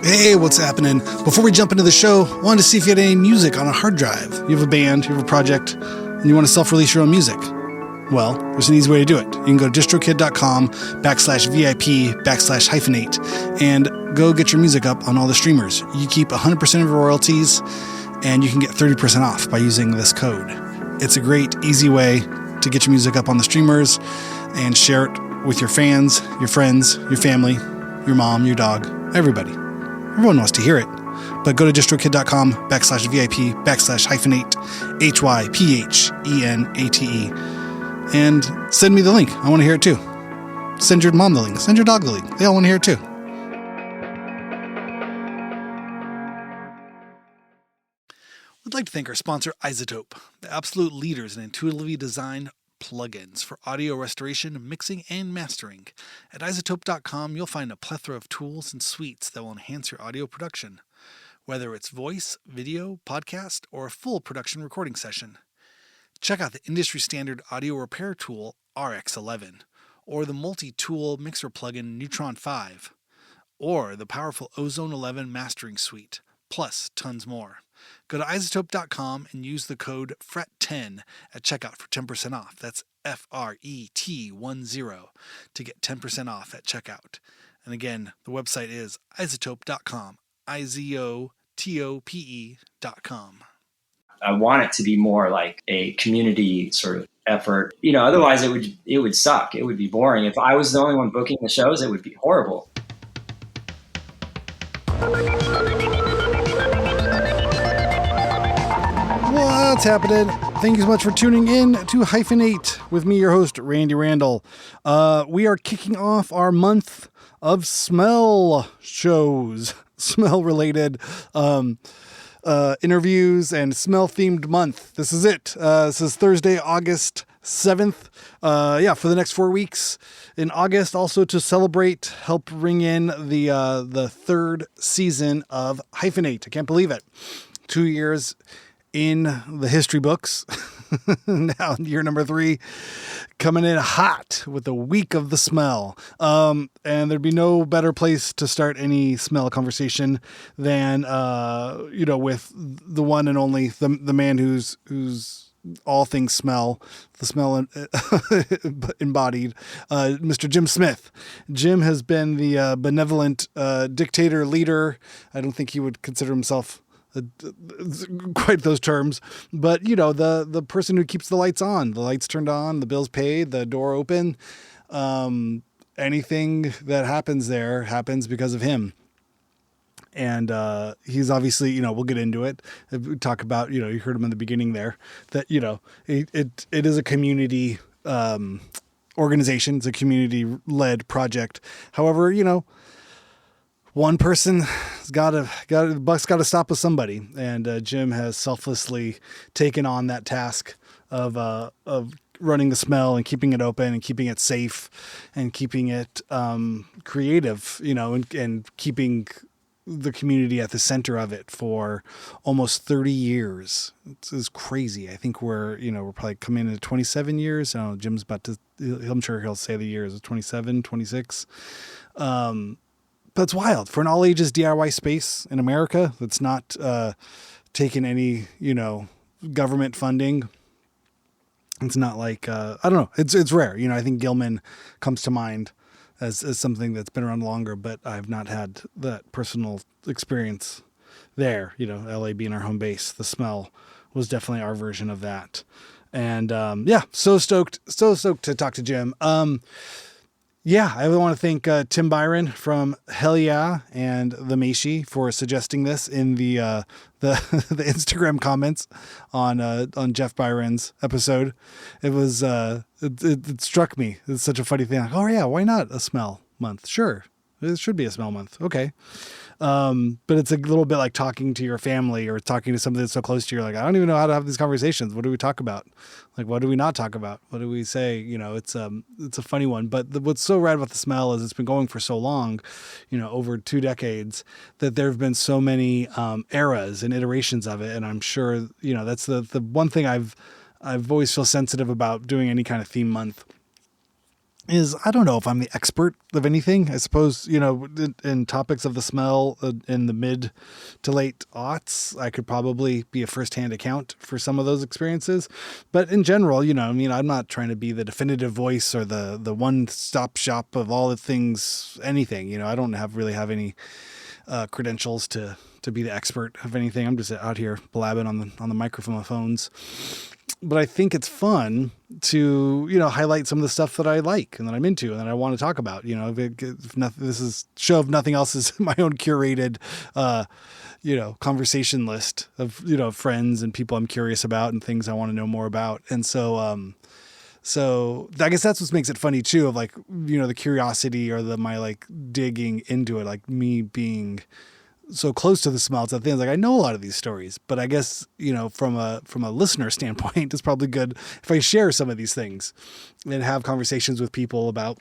Hey, what's happening? Before we jump into the show, I wanted to see if you had any music on a hard drive. You have a band, you have a project, and you want to self-release your own music. Well, there's an easy way to do it. You can go to distrokid.com/VIP/hyphenate and go get your music up on all the streamers. You keep 100% of your royalties, and you can get 30% off by using this code. It's a great, easy way to get your music up on the streamers and share it with your fans, your friends, your family, your mom, your dog, everybody. Everyone wants to hear it. But go to distrokid.com/VIP/hyphenate, HYPHENATE, and send me the link. I want to hear it too. Send your mom the link. Send your dog the link. They all want to hear it too. We'd like to thank our sponsor, iZotope, the absolute leaders in intuitively designed plugins for audio restoration, mixing, and mastering. At iZotope.com, you'll find a plethora of tools and suites that will enhance your audio production, whether it's voice, video, podcast, or a full production recording session. Check out the industry-standard audio repair tool, RX11, or the multi-tool mixer plugin, Neutron 5, or the powerful Ozone 11 mastering suite, plus tons more. Go to iZotope.com and use the code FRET10 at checkout for 10% off. That's FRET10 to get 10% off at checkout. And again, the website is iZotope.com, IZOTOPE.com. I want it to be more like a community sort of effort. You know, otherwise it would suck. It would be boring. If I was the only one booking the shows, it would be horrible. What's happening? Thank you so much for tuning in to Hyphenate with me, your host, Randy Randall. We are kicking off our month of smell shows, smell-related interviews and smell-themed month. This is it. This is Thursday, August 7th. For the next 4 weeks in August, also to celebrate, help ring in the third season of Hyphenate. I can't believe it. 2 years in the history books. Now year number 3 coming in hot with the week of the smell. And there'd be no better place to start any smell conversation than, with the one and only, the man who's all things smell, the smell embodied, Mr. Jim Smith. Jim has been the benevolent dictator leader. I don't think he would consider himself quite those terms, but the person who keeps the lights on, the lights turned on, the bills paid, the door open. Anything that happens there happens because of him. And he's obviously, we'll get into it. We talk about, you heard him in the beginning there, that, it is a community organization. It's a community-led project. However, one person's the buck's got to stop with somebody. And Jim has selflessly taken on that task of running the smell and keeping it open and keeping it safe and keeping it creative, and keeping the community at the center of it for almost 30 years. It's crazy. I think we're probably coming into 27 years. Jim's I'm sure he'll say the years, 27, 26. But it's wild for an all ages DIY space in America that's not taken any, government funding. It's not like, I don't know. It's rare. I think Gilman comes to mind as something that's been around longer, but I've not had that personal experience there. LA being our home base, the smell was definitely our version of that. And so stoked to talk to Jim. I want to thank Tim Byron from Hell Yeah and the Meishi for suggesting this in the the Instagram comments on Jeff Byron's episode. It was it struck me. It's such a funny thing. Like, oh yeah, why not a smell month? Sure, it should be a smell month. Okay. But it's a little bit like talking to your family or talking to somebody that's so close to you. Like, I don't even know how to have these conversations. What do we talk about? Like, what do we not talk about? What do we say? It's a funny one, but what's so rad about the smell is it's been going for so long, over 2 decades, that there've been so many, eras and iterations of it. And I'm sure, that's the one thing I've always feel sensitive about doing any kind of theme month is I don't know if I'm the expert of anything. I suppose, in topics of the smell in the mid to late aughts, I could probably be a firsthand account for some of those experiences. But in general, I'm not trying to be the definitive voice or the one-stop shop of all the things, anything. I don't really have any credentials to be the expert of anything. I'm just out here blabbing on the microphones. But I think it's fun to, highlight some of the stuff that I like and that I'm into and that I want to talk about. This is show of nothing else is my own curated, conversation list of, friends and people I'm curious about and things I want to know more about. And so I guess that's what makes it funny too, of like, the curiosity or my like digging into it, like me being so close to the smell. It's that thing. Like I know a lot of these stories, but I guess, from a listener standpoint, it's probably good if I share some of these things and have conversations with people about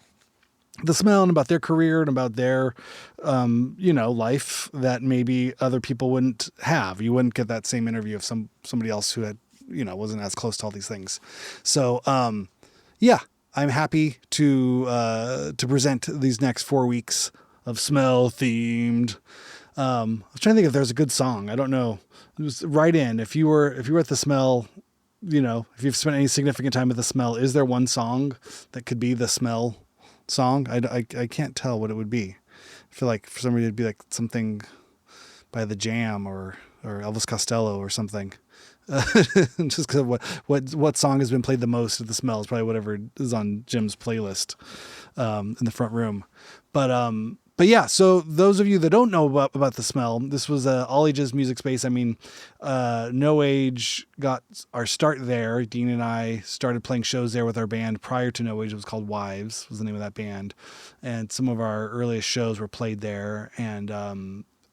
the smell and about their career and about their, life that maybe other people wouldn't have. You wouldn't get that same interview of somebody else who had, wasn't as close to all these things. So, yeah, I'm happy to present these next 4 weeks of smell themed. I was trying to think if there's a good song. I don't know. Just write in if you were at the smell, if you've spent any significant time at the smell, is there one song that could be the smell song? I can't tell what it would be. I feel like for somebody it'd be like something by The Jam or Elvis Costello or something. Just because what song has been played the most at the smell is probably whatever is on Jim's playlist in the front room. But yeah, so those of you that don't know about the smell, this was all ages music space. I mean, No Age got our start there. Dean and I started playing shows there with our band prior to No Age. It was called Wives, was the name of that band. And some of our earliest shows were played there. And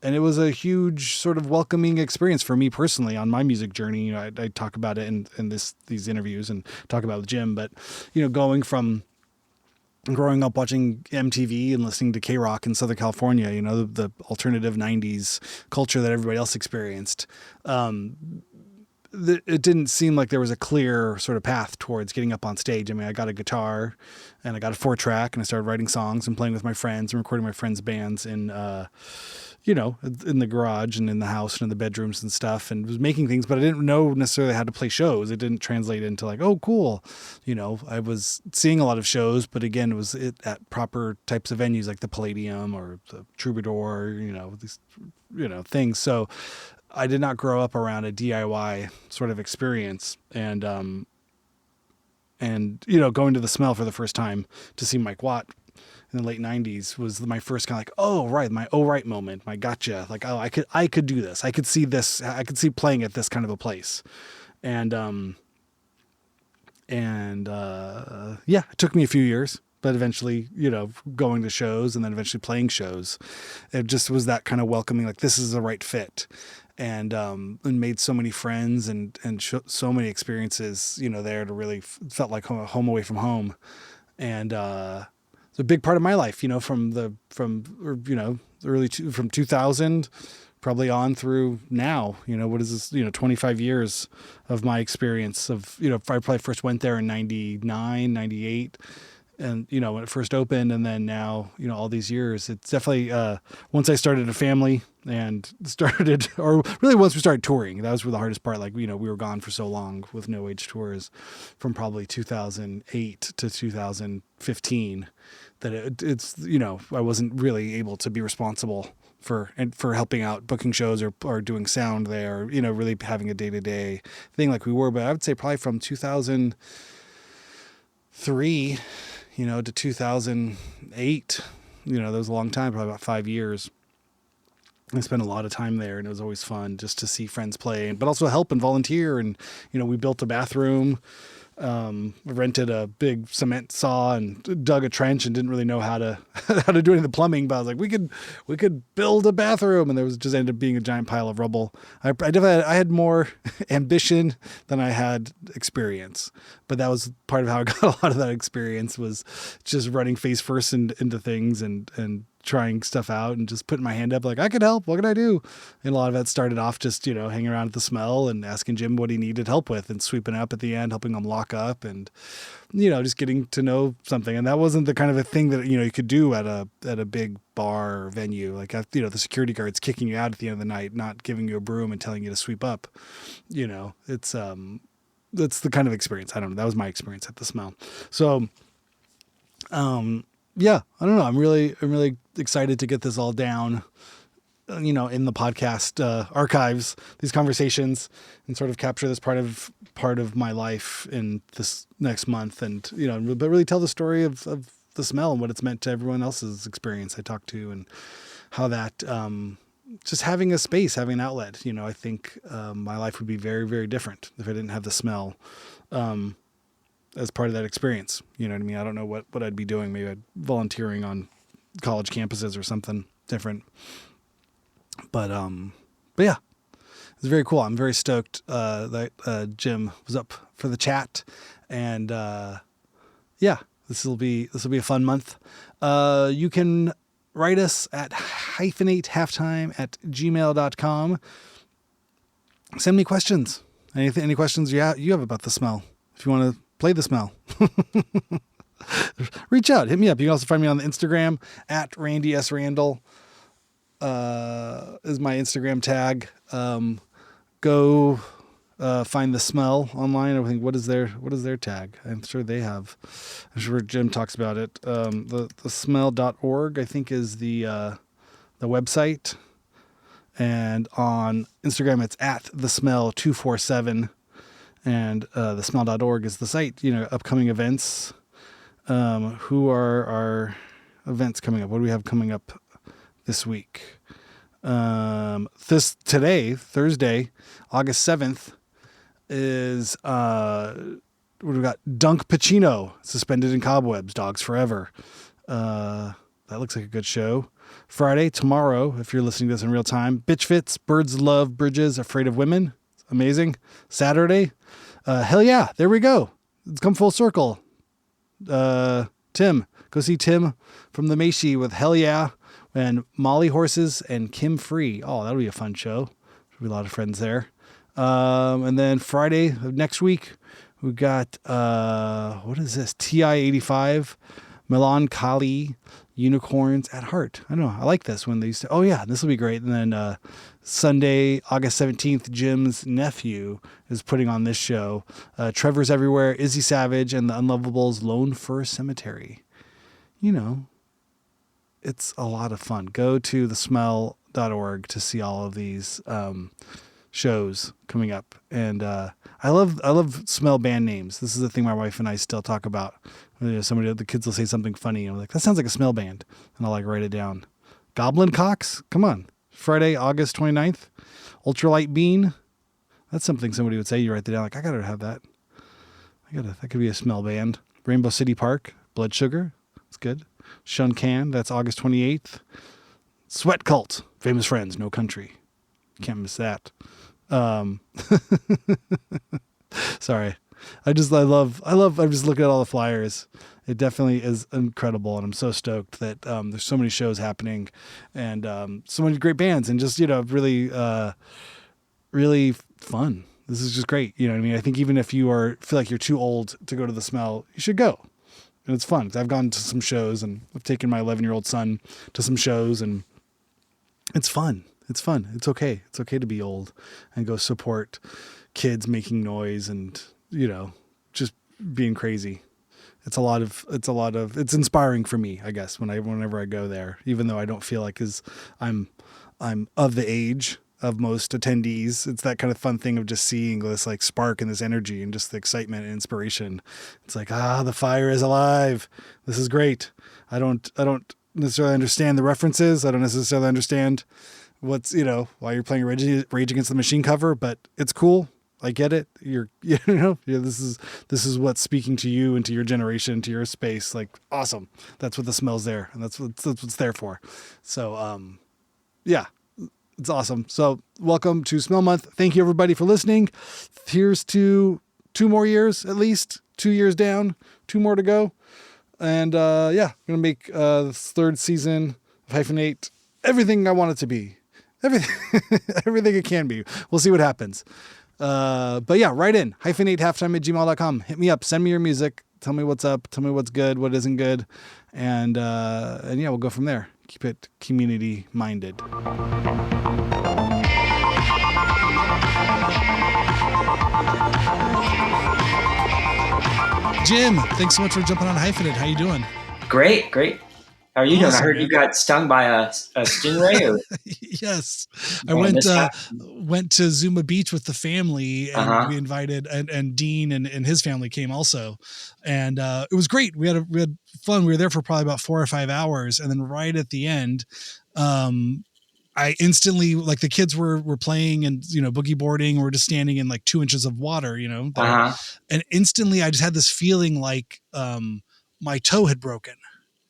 it was a huge sort of welcoming experience for me personally on my music journey. I talk about it in these interviews and talk about it with Jim, but, going from growing up watching MTV and listening to K-Rock in Southern California, the alternative 90s culture that everybody else experienced. It didn't seem like there was a clear sort of path towards getting up on stage. I mean, I got a guitar and I got a 4-track and I started writing songs and playing with my friends and recording my friends' bands in the garage and in the house and in the bedrooms and stuff, and was making things, but I didn't know necessarily how to play shows. It didn't translate into like, oh, cool. I was seeing a lot of shows, but again, it was at proper types of venues like the Palladium or the Troubadour, these, things. So I did not grow up around a DIY sort of experience. And going to the smell for the first time to see Mike Watt in the late 90s was my first kind of like, oh, right. My, oh, right moment. My gotcha. Like, oh, I could do this. I could see this. I could see playing at this kind of a place. And yeah, it took me a few years, but eventually, going to shows and then eventually playing shows, it just was that kind of welcoming, like this is the right fit. And made so many friends and so many experiences, there to really felt like home away from home. And, it's a big part of my life, from 2000 probably on through now, what is this, 25 years of my experience of, I probably first went there in 99, 98. And, when it first opened and then now, all these years, it's definitely, once I started a family and started, or really once we started touring, that was the hardest part. Like, we were gone for so long with No Age tours from probably 2008 to 2015 that it's, I wasn't really able to be responsible for helping out booking shows or doing sound there, really having a day-to-day thing like we were. But I would say probably from 2003, to 2008, that was a long time, probably about 5 years. I spent a lot of time there, and it was always fun just to see friends play, but also help and volunteer. And, we built a bathroom, rented a big cement saw and dug a trench and didn't really know how to do any of the plumbing, but I was like, we could build a bathroom. And there was just ended up being a giant pile of rubble. I had more ambition than I had experience, but that was part of how I got a lot of that experience, was just running face first into things and trying stuff out and just putting my hand up like, I could help. What can I do? And a lot of it started off just, hanging around at the smell and asking Jim what he needed help with and sweeping up at the end, helping him lock up and, just getting to know something. And that wasn't the kind of a thing that, you could do at a big bar or venue. Like, the security guard's kicking you out at the end of the night, not giving you a broom and telling you to sweep up. It's, that's the kind of experience. I don't know. That was my experience at the smell. So, yeah, I don't know. I'm really excited to get this all down, in the podcast archives, these conversations, and sort of capture this part of my life in this next month, and but really tell the story of the smell and what it's meant to everyone else's experience I talked to, and how that just having a space, having an outlet. I think my life would be very, very different if I didn't have the smell as part of that experience. You know what I mean? I don't know what I'd be doing. Maybe I'd volunteering on college campuses or something different. But yeah, it's very cool. I'm very stoked that Jim was up for the chat, and yeah, this will be a fun month. You can write us at hyphenatehalftime@gmail.com. Send me questions. Any questions you have about the smell? If you want to play the smell, reach out, hit me up. You can also find me on the Instagram at Randy S. Randall, is my Instagram tag. Go find the smell online. I think what is their tag? I'm sure they have. I'm sure Jim talks about it. The smell.org, I think, is the website. And on Instagram, it's at thesmell247. And thesmell.org is the site. Upcoming events. Who are our events coming up? What do we have coming up this week? Today, Thursday, August 7th, is what we got? Dunk Pacino, Suspended in Cobwebs, Dogs Forever. That looks like a good show. Friday, tomorrow, if you're listening to this in real time, Bitch Fits, Birds Love Bridges, Afraid of Women. Amazing. Saturday, hell yeah, there we go. It's come full circle. Tim, go see Tim from the Maishi with Hell Yeah and Molly Horses and Kim Free. Oh, that'll be a fun show. There'll be a lot of friends there. And then Friday of next week, we got, what is this? TI-85, Milan Kali, Unicorns at Heart. I don't know. I like this when they used to, oh yeah, this will be great. And then, Sunday, August 17th, Jim's nephew is putting on this show. Trevor's Everywhere, Izzy Savage, and the Unlovables Lone Fir Cemetery. It's a lot of fun. Go to thesmell.org to see all of these shows coming up. And I love smell band names. This is the thing my wife and I still talk about. The kids will say something funny, and I'm like, that sounds like a smell band. And I'll write it down. Goblin Cocks? Come on. Friday, August 29th. Ultralight Bean. That's something somebody would say. You write it down. I gotta have that. That could be a smell band. Rainbow City Park. Blood Sugar. That's good. Shun Can. That's August 28th. Sweat Cult. Famous Friends. No Country. Can't miss that. Sorry. I'm just looking at all the flyers. It definitely is incredible. And I'm so stoked that, there's so many shows happening and, so many great bands and just, really, really fun. This is just great. You know what I mean? I think even if you feel like you're too old to go to the smell, you should go. And it's fun. 'Cause I've gone to some shows and I've taken my 11-year-old son to some shows and it's fun. It's fun. It's okay. It's okay to be old and go support kids making noise and, just being crazy. It's inspiring for me, I guess, whenever I go there, even though I don't feel like I'm of the age of most attendees. It's that kind of fun thing of just seeing this spark and this energy and just the excitement and inspiration. It's like, the fire is alive. This is great. I don't necessarily understand the references. I don't necessarily understand what's, why you're playing Rage Against the Machine cover, but it's cool. I get it. This is what's speaking to you and to your generation, to your space. Awesome. That's what the smell's there. And that's what's there for. So, yeah, it's awesome. So welcome to Smell Month. Thank you everybody for listening. Here's to 2 more years, at least 2 years down, 2 more to go. And, yeah, I'm going to make, this 3rd season Hyphenate everything I want it to be. Everything, everything it can be. We'll see what happens. But yeah, write in hyphenate_halftime@gmail.com. Hit me up. Send me your music. Tell me what's up. Tell me what's good, what isn't good. And yeah, we'll go from there. Keep it community minded. Jim, thanks so much for jumping on Hyphenate. How you doing? Great. How are you doing? I heard you got stung by a stingray. Or... Yes, I went to Zuma Beach with the family, and we invited and Dean and his family came also, and it was great. We had fun. We were there for probably about 4 or 5 hours, and then right at the end, I instantly, like, the kids were playing and, boogie boarding. We're just standing in like 2 inches of water, and instantly I just had this feeling like my toe had broken.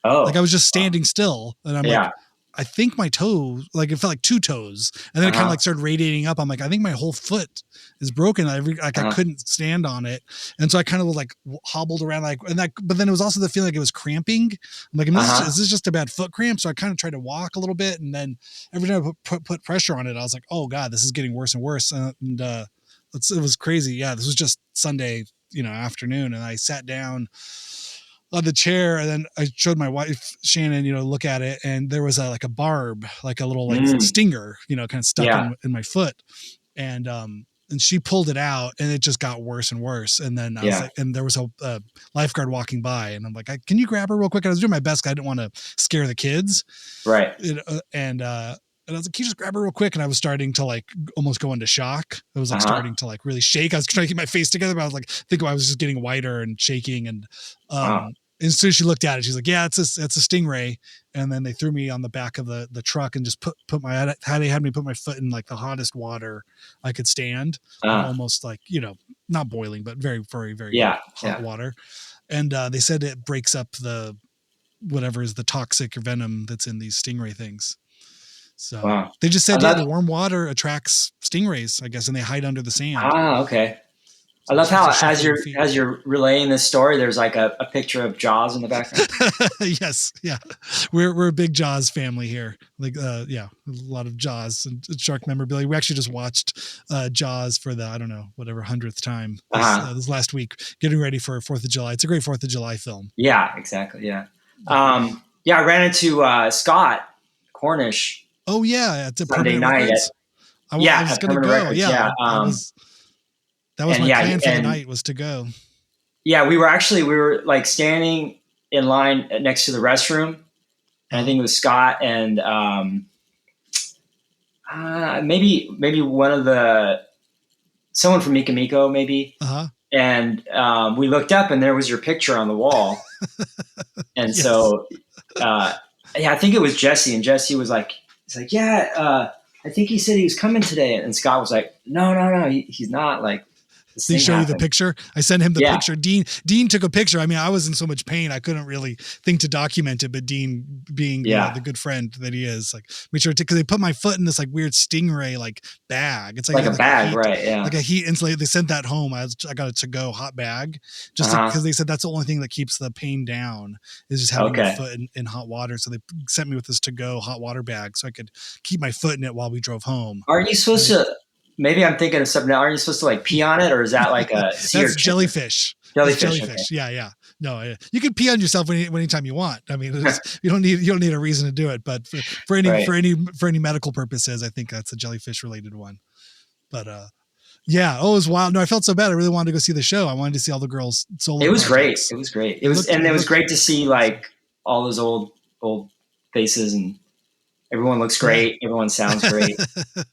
Oh, like I was just standing still, and I'm like, I think my toe, like it felt like 2 toes, and then it kind of like started radiating up. I'm like, I think my whole foot is broken. I couldn't stand on it, and so I kind of like hobbled around, but then it was also the feeling like it was cramping. I'm like, is this just a bad foot cramp? So I kind of tried to walk a little bit, and then every time I put pressure on it, I was like, oh God, this is getting worse and worse, and it was crazy. Yeah, this was just Sunday, afternoon, and I sat down on the chair, and then I showed my wife Shannon, look at it, and there was a barb, like a little stinger, kind of stuck in my foot, and she pulled it out, and it just got worse and worse. And then I was like, and there was a lifeguard walking by, and I'm like, can you grab her real quick? And I was doing my best, 'cause I didn't want to scare the kids, right? And I was like, can you just grab her real quick? And I was starting to like almost go into shock. I was like starting to like really shake. I was trying to keep my face together, but I was like, I was just getting whiter and shaking. And as soon as she looked at it, she's like, yeah, it's a stingray. And then they threw me on the back of the truck and just had me put my foot in like the hottest water I could stand, almost like, not boiling, but very, very, very hot water. And they said it breaks up whatever is the toxic venom that's in these stingray things. So they just said, the warm water attracts stingrays, I guess, and they hide under the sand. Okay. I love how as you're relaying this story, there's like a picture of Jaws in the background. Yes. Yeah. We're a big Jaws family here. Like, a lot of Jaws and shark memorabilia. We actually just watched Jaws for the, I don't know, whatever 100th time this last week, getting ready for 4th of July. It's a great 4th of July film. Yeah, exactly. Yeah. I ran into Scott Cornish. Oh yeah. It's a Sunday night. I was going to go. Records, yeah. That was my plan for the night, was to go. Yeah, we were like standing in line next to the restroom, and I think it was Scott and maybe someone from Mika Miko maybe. And we looked up, and there was your picture on the wall. And so I think it was Jesse, and Jesse was like, I think he said he was coming today, and Scott was like, no, he's not. Like, did he show you the picture? I sent him the picture. Dean took a picture. I mean, I was in so much pain, I couldn't really think to document it, but Dean, being the good friend that he is, like, made sure to, because they put my foot in this like weird stingray like bag. It's like a bag, right? Yeah, like a heat insulated. They sent that home. I got a to-go hot bag, just because they said that's the only thing that keeps the pain down is just having my foot in hot water. So they sent me with this to-go hot water bag so I could keep my foot in it while we drove home. Aren't you supposed to? Maybe I'm thinking of something. Aren't you supposed to like pee on it, or is that like a sea That's jellyfish? Jellyfish. Okay. Yeah. No, you can pee on yourself anytime you want. I mean, you don't need a reason to do it. But for any medical purposes, I think that's a jellyfish related one. But it was wild. No, I felt so bad. I really wanted to go see the show. I wanted to see all the girls solo. It was projects. Great. It was great. It was great to see like all those old faces, and everyone looks great. Everyone sounds great.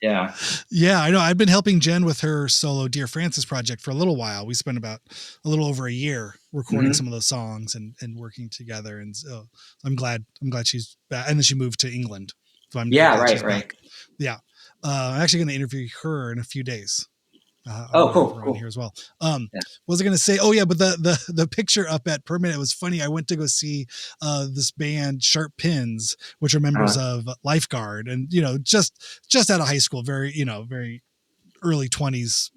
Yeah. Yeah, I know. I've been helping Jen with her solo Dear Francis project for a little while. We spent about a little over a year recording some of those songs and working together. And so I'm glad she's back. And then she moved to England. So I'm right. Back. Yeah. I'm actually going to interview her in a few days. Cool. Here as well. What was I going to say? Oh yeah, but the picture up at Permanent, it was funny. I went to go see this band Sharp Pins, which are members of Lifeguard, and just out of high school, very very early 20s,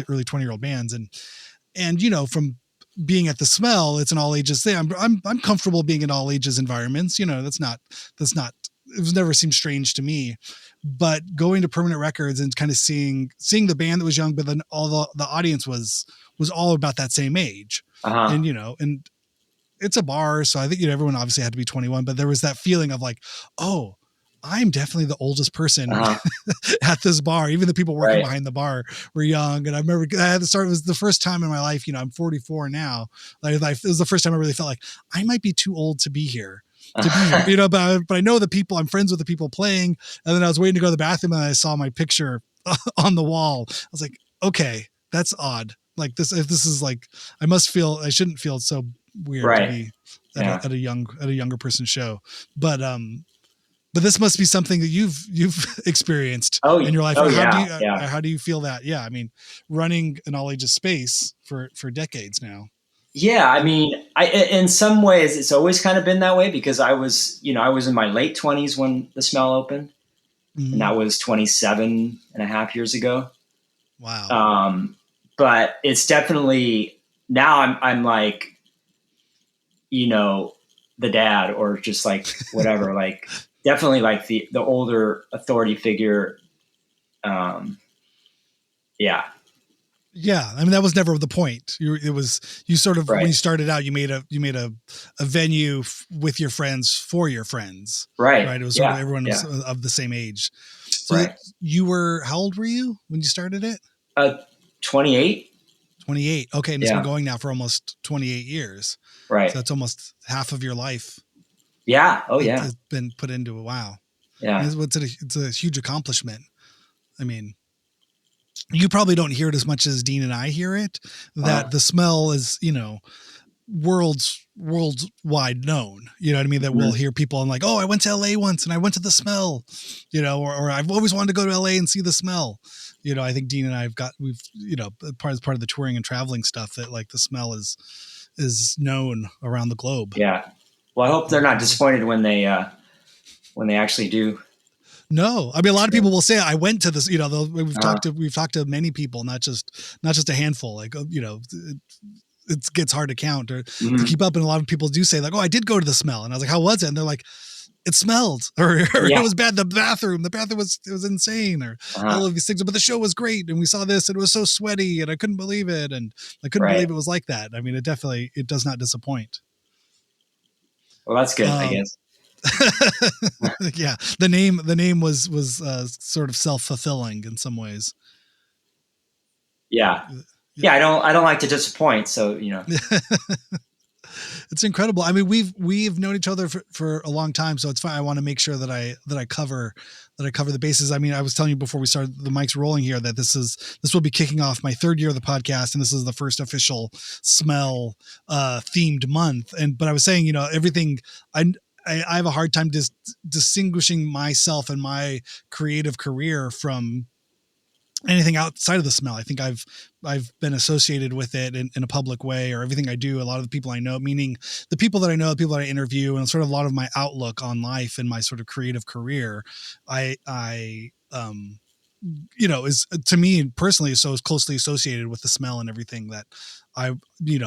early 20-year-old bands, and from being at the Smell, it's an all ages thing. I'm comfortable being in all ages environments. That's not it was never seemed strange to me. But going to Permanent Records and kind of seeing the band that was young, but then all the audience was all about that same age. And, and it's a bar. So I think, everyone obviously had to be 21, but there was that feeling of like, oh, I'm definitely the oldest person at this bar. Even the people working behind the bar were young. And I remember I had to start, it was the first time in my life, I'm 44 now. It was the first time I really felt like I might be too old to be here. But I know the people, I'm friends with the people playing. And then I was waiting to go to the bathroom and I saw my picture on the wall. I was like, okay, that's odd. Like this, if this is like, I shouldn't feel so weird to be at a younger person's show. But this must be something that you've experienced in your life. How do you feel that? Yeah. I mean, running an all ages space for decades now. Yeah. I mean, in some ways it's always kind of been that way because I was in my late 20s when the Smell opened, and that was 27 and a half years ago. Wow. But it's definitely now I'm like, the dad or just like whatever, like definitely like the older authority figure. Yeah. Yeah. I mean, that was never the point. You sort of, when you started out, you made a venue with your friends for your friends. Right. Right. It was sort of everyone was of the same age. So how old were you when you started it? 28. 28. Okay. And it's been going now for almost 28 years. Right. So it's almost half of your life. Yeah. Oh yeah. It's been put into it. Wow. Yeah. It's a huge accomplishment. I mean, you probably don't hear it as much as Dean and I hear it, that the Smell is, worldwide known, you know what I mean? That we'll hear people and like, oh, I went to LA once and I went to the Smell, or I've always wanted to go to LA and see the Smell. I think Dean and I we've part of the touring and traveling stuff that like the Smell is known around the globe. Yeah. Well, I hope they're not disappointed when they actually do. No, I mean, a lot of people will say I went to this, we've talked to many people, not just a handful, like, it gets hard to count or to keep up. And a lot of people do say like, oh, I did go to the Smell. And I was like, how was it? And they're like, it smelled or it was bad. The bathroom was insane or all of these things, but the show was great. And we saw this, and it was so sweaty and I couldn't believe it. And I couldn't believe it was like that. I mean, it does not disappoint. Well, that's good, I guess. Yeah. The name was sort of self-fulfilling in some ways. Yeah. Yeah. I don't like to disappoint. So, It's incredible. I mean, we've known each other for a long time, so it's fine. I want to make sure that I cover the bases. I mean, I was telling you before we started the mics rolling here that this will be kicking off my third year of the podcast, and this is the first official Smell themed month. But I was saying, everything I have a hard time distinguishing myself and my creative career from anything outside of the Smell. I think I've been associated with it in a public way, or everything I do. A lot of the people I know, meaning the people that I know, the people that I interview, and sort of a lot of my outlook on life and my sort of creative career, is to me personally so closely associated with the Smell, and everything that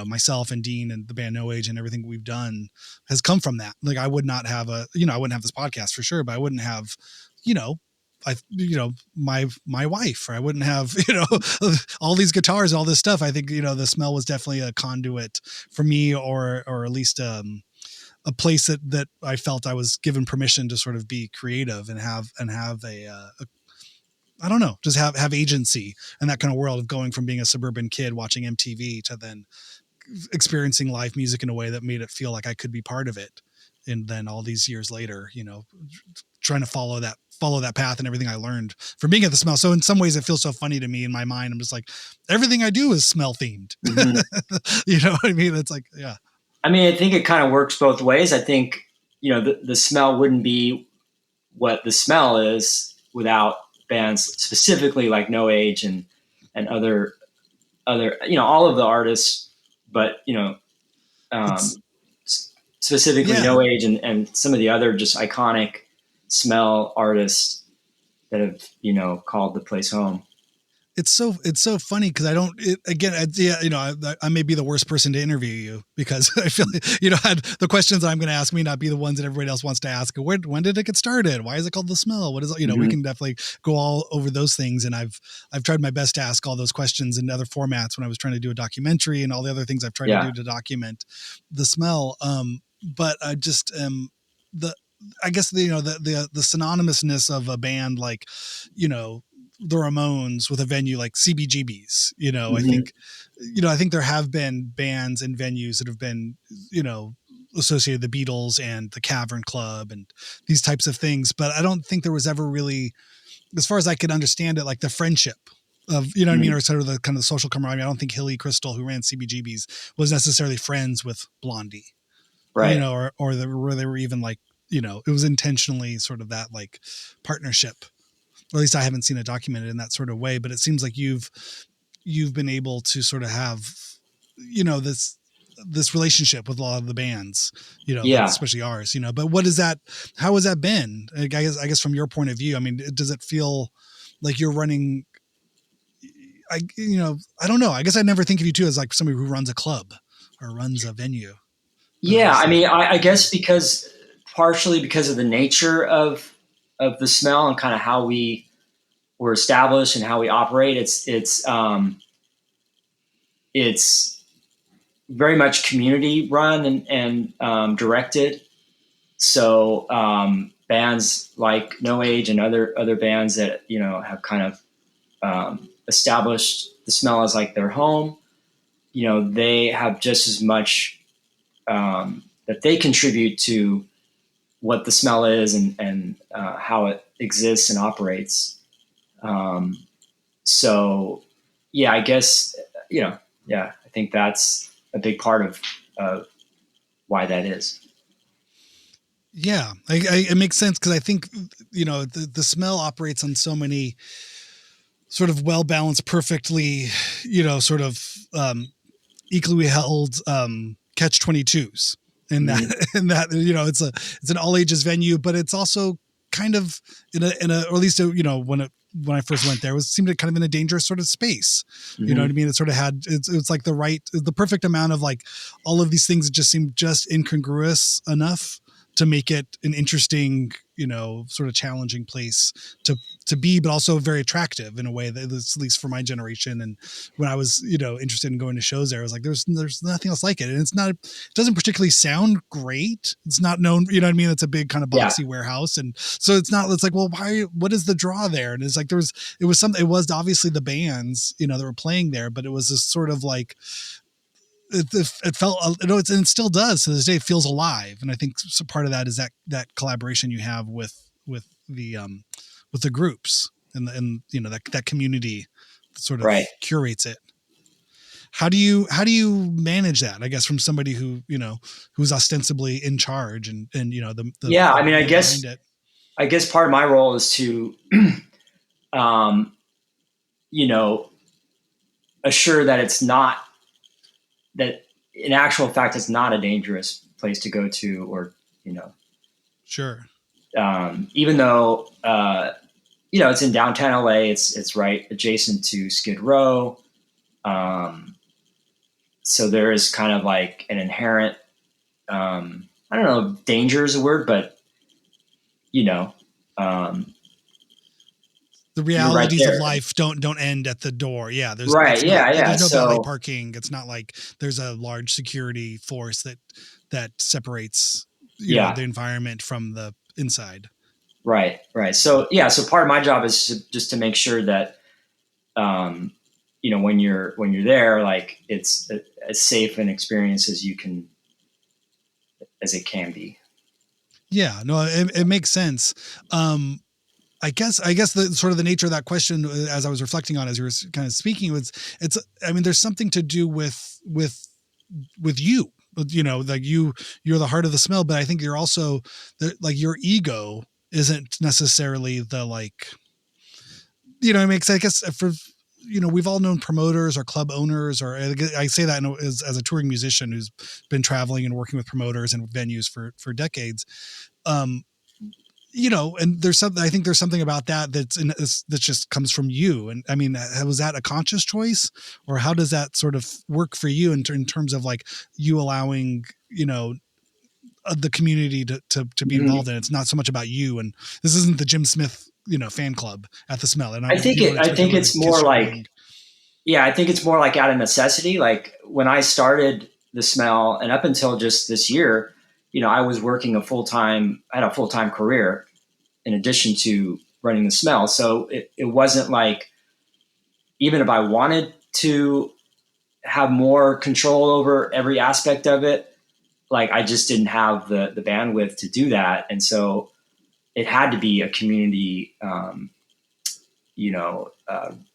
myself and Dean and the band No Age and everything we've done has come from that. Like I would not have I wouldn't have this podcast for sure, but I wouldn't have, my wife, or I wouldn't have, all these guitars, all this stuff. I think, the Smell was definitely a conduit for me, or at least, a place that I felt I was given permission to sort of be creative and have I don't know, just have agency in that kind of world of going from being a suburban kid watching MTV to then experiencing live music in a way that made it feel like I could be part of it. And then all these years later, trying to follow that path and everything I learned from being at the Smell. So in some ways it feels so funny to me in my mind. I'm just like, everything I do is Smell themed. You know what I mean? It's like, yeah. I mean, I think it kind of works both ways. I think, the Smell wouldn't be what the Smell is without bands specifically like No Age and other, all of the artists, but, specifically No Age and some of the other just iconic Smell artists that have, called the place home. it's so funny because I don't, I may be the worst person to interview you because I feel like, the questions I'm going to ask may not be the ones that everybody else wants to ask. When did it get started? Why is it called The Smell? What is, we can definitely go all over those things. And I've tried my best to ask all those questions in other formats when I was trying to do a documentary and all the other things I've tried to do to document The Smell. But I just, I guess the synonymousness of a band like, the Ramones with a venue like CBGB's, I think there have been bands and venues that have been, associated with the Beatles and the Cavern Club and these types of things. But I don't think there was ever really, as far as I could understand it, like the friendship of, what I mean? Or sort of the kind of the social camaraderie. I don't think Hilly Crystal, who ran CBGB's, was necessarily friends with Blondie, right? Or they were even like, it was intentionally sort of that like partnership. Or at least I haven't seen it documented in that sort of way, but it seems like you've been able to sort of have, this relationship with a lot of the bands, especially ours, but how has that been? I guess from your point of view, I mean, does it feel like you're running, I don't know. I guess I never think of you too as like somebody who runs a club or runs a venue. Yeah. I mean, I guess partially because of the nature of The Smell and kind of how we were established and how we operate. It's very much community run and directed. So bands like No Age and other bands that, have kind of established The Smell as like their home, they have just as much that they contribute to what The Smell is and how it exists and operates. So yeah, I guess, I think that's a big part of why that is. Yeah, it makes sense. Cause I think, the Smell operates on so many sort of well-balanced, perfectly, sort of, equally held, catch 22s and that, it's an all ages venue, but it's also kind of in a, or at least, when I first went there, it seemed kind of in a dangerous sort of space. You know what I mean? It sort of had, it's like the perfect amount of like all of these things that just seemed just incongruous enough to make it an interesting, sort of challenging place to be, but also very attractive in a way that is, at least for my generation. And when I was, interested in going to shows there, I was like, there's nothing else like it. And it doesn't particularly sound great. It's not known, you know what I mean? It's a big kind of boxy warehouse. And so it's like, well, what is the draw there? And it's like, it was obviously the bands, that were playing there, but it was this sort of like, it felt, it still does to this day, it feels alive. And I think so part of that is that collaboration you have with the groups and that community that sort of curates it. How do you manage that? I guess from somebody who, who's ostensibly in charge and I mean, I guess part of my role is to, assure that it's not, that in actual fact, it's not a dangerous place to go to, or, sure. Even though, it's in downtown LA, it's right adjacent to Skid Row. So there is kind of like an inherent, I don't know, danger is a word, but, the realities of life don't end at the door. Yeah. There's There's no valet parking. It's not like there's a large security force that separates, the environment from the inside. Right. So, so part of my job is just to make sure that, when you're there, like it's as safe an experience as it can be. Yeah, no, it makes sense. I guess the sort of the nature of that question, as I was reflecting on, as you were kind of speaking, there's something to do with you, like you're the heart of The Smell, but I think you're also like your ego isn't necessarily the like, it makes, I guess for, we've all known promoters or club owners, or I say that as a touring musician who's been traveling and working with promoters and venues for decades. and there's something, I think there's something about that that just comes from you. And I mean, was that a conscious choice, or how does that sort of work for you in terms of like you allowing, the community to be involved in? It's not so much about you, and this isn't the Jim Smith, fan club at the Smell. And I think it's more like, I think it's more like out of necessity. Like when I started the Smell, and up until just this year, I was working I had a full-time career in addition to running the Smell. So it wasn't like, even if I wanted to have more control over every aspect of it, like I just didn't have the bandwidth to do that. And so it had to be a community,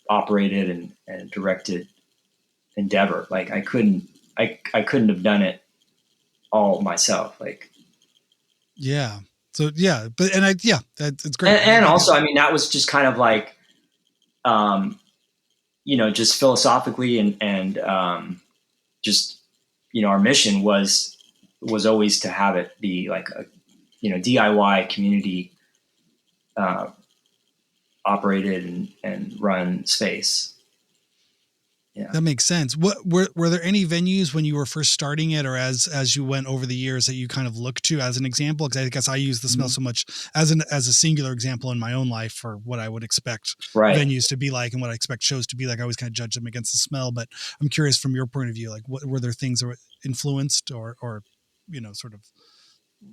operated and directed endeavor. Like I couldn't have done it all myself. Like, yeah. So yeah, it's great. And also, I mean, that was just kind of like, just philosophically and just, our mission was always to have it be like a, DIY community, operated and run space. Yeah. That makes sense. What were there any venues when you were first starting it, or as you went over the years, that you kind of looked to as an example? Because I guess I use the Smell so much as a singular example in my own life for what I would expect venues to be like and what I expect shows to be like. I always kind of judge them against the Smell, but I'm curious from your point of view, like what were there things that were influenced or sort of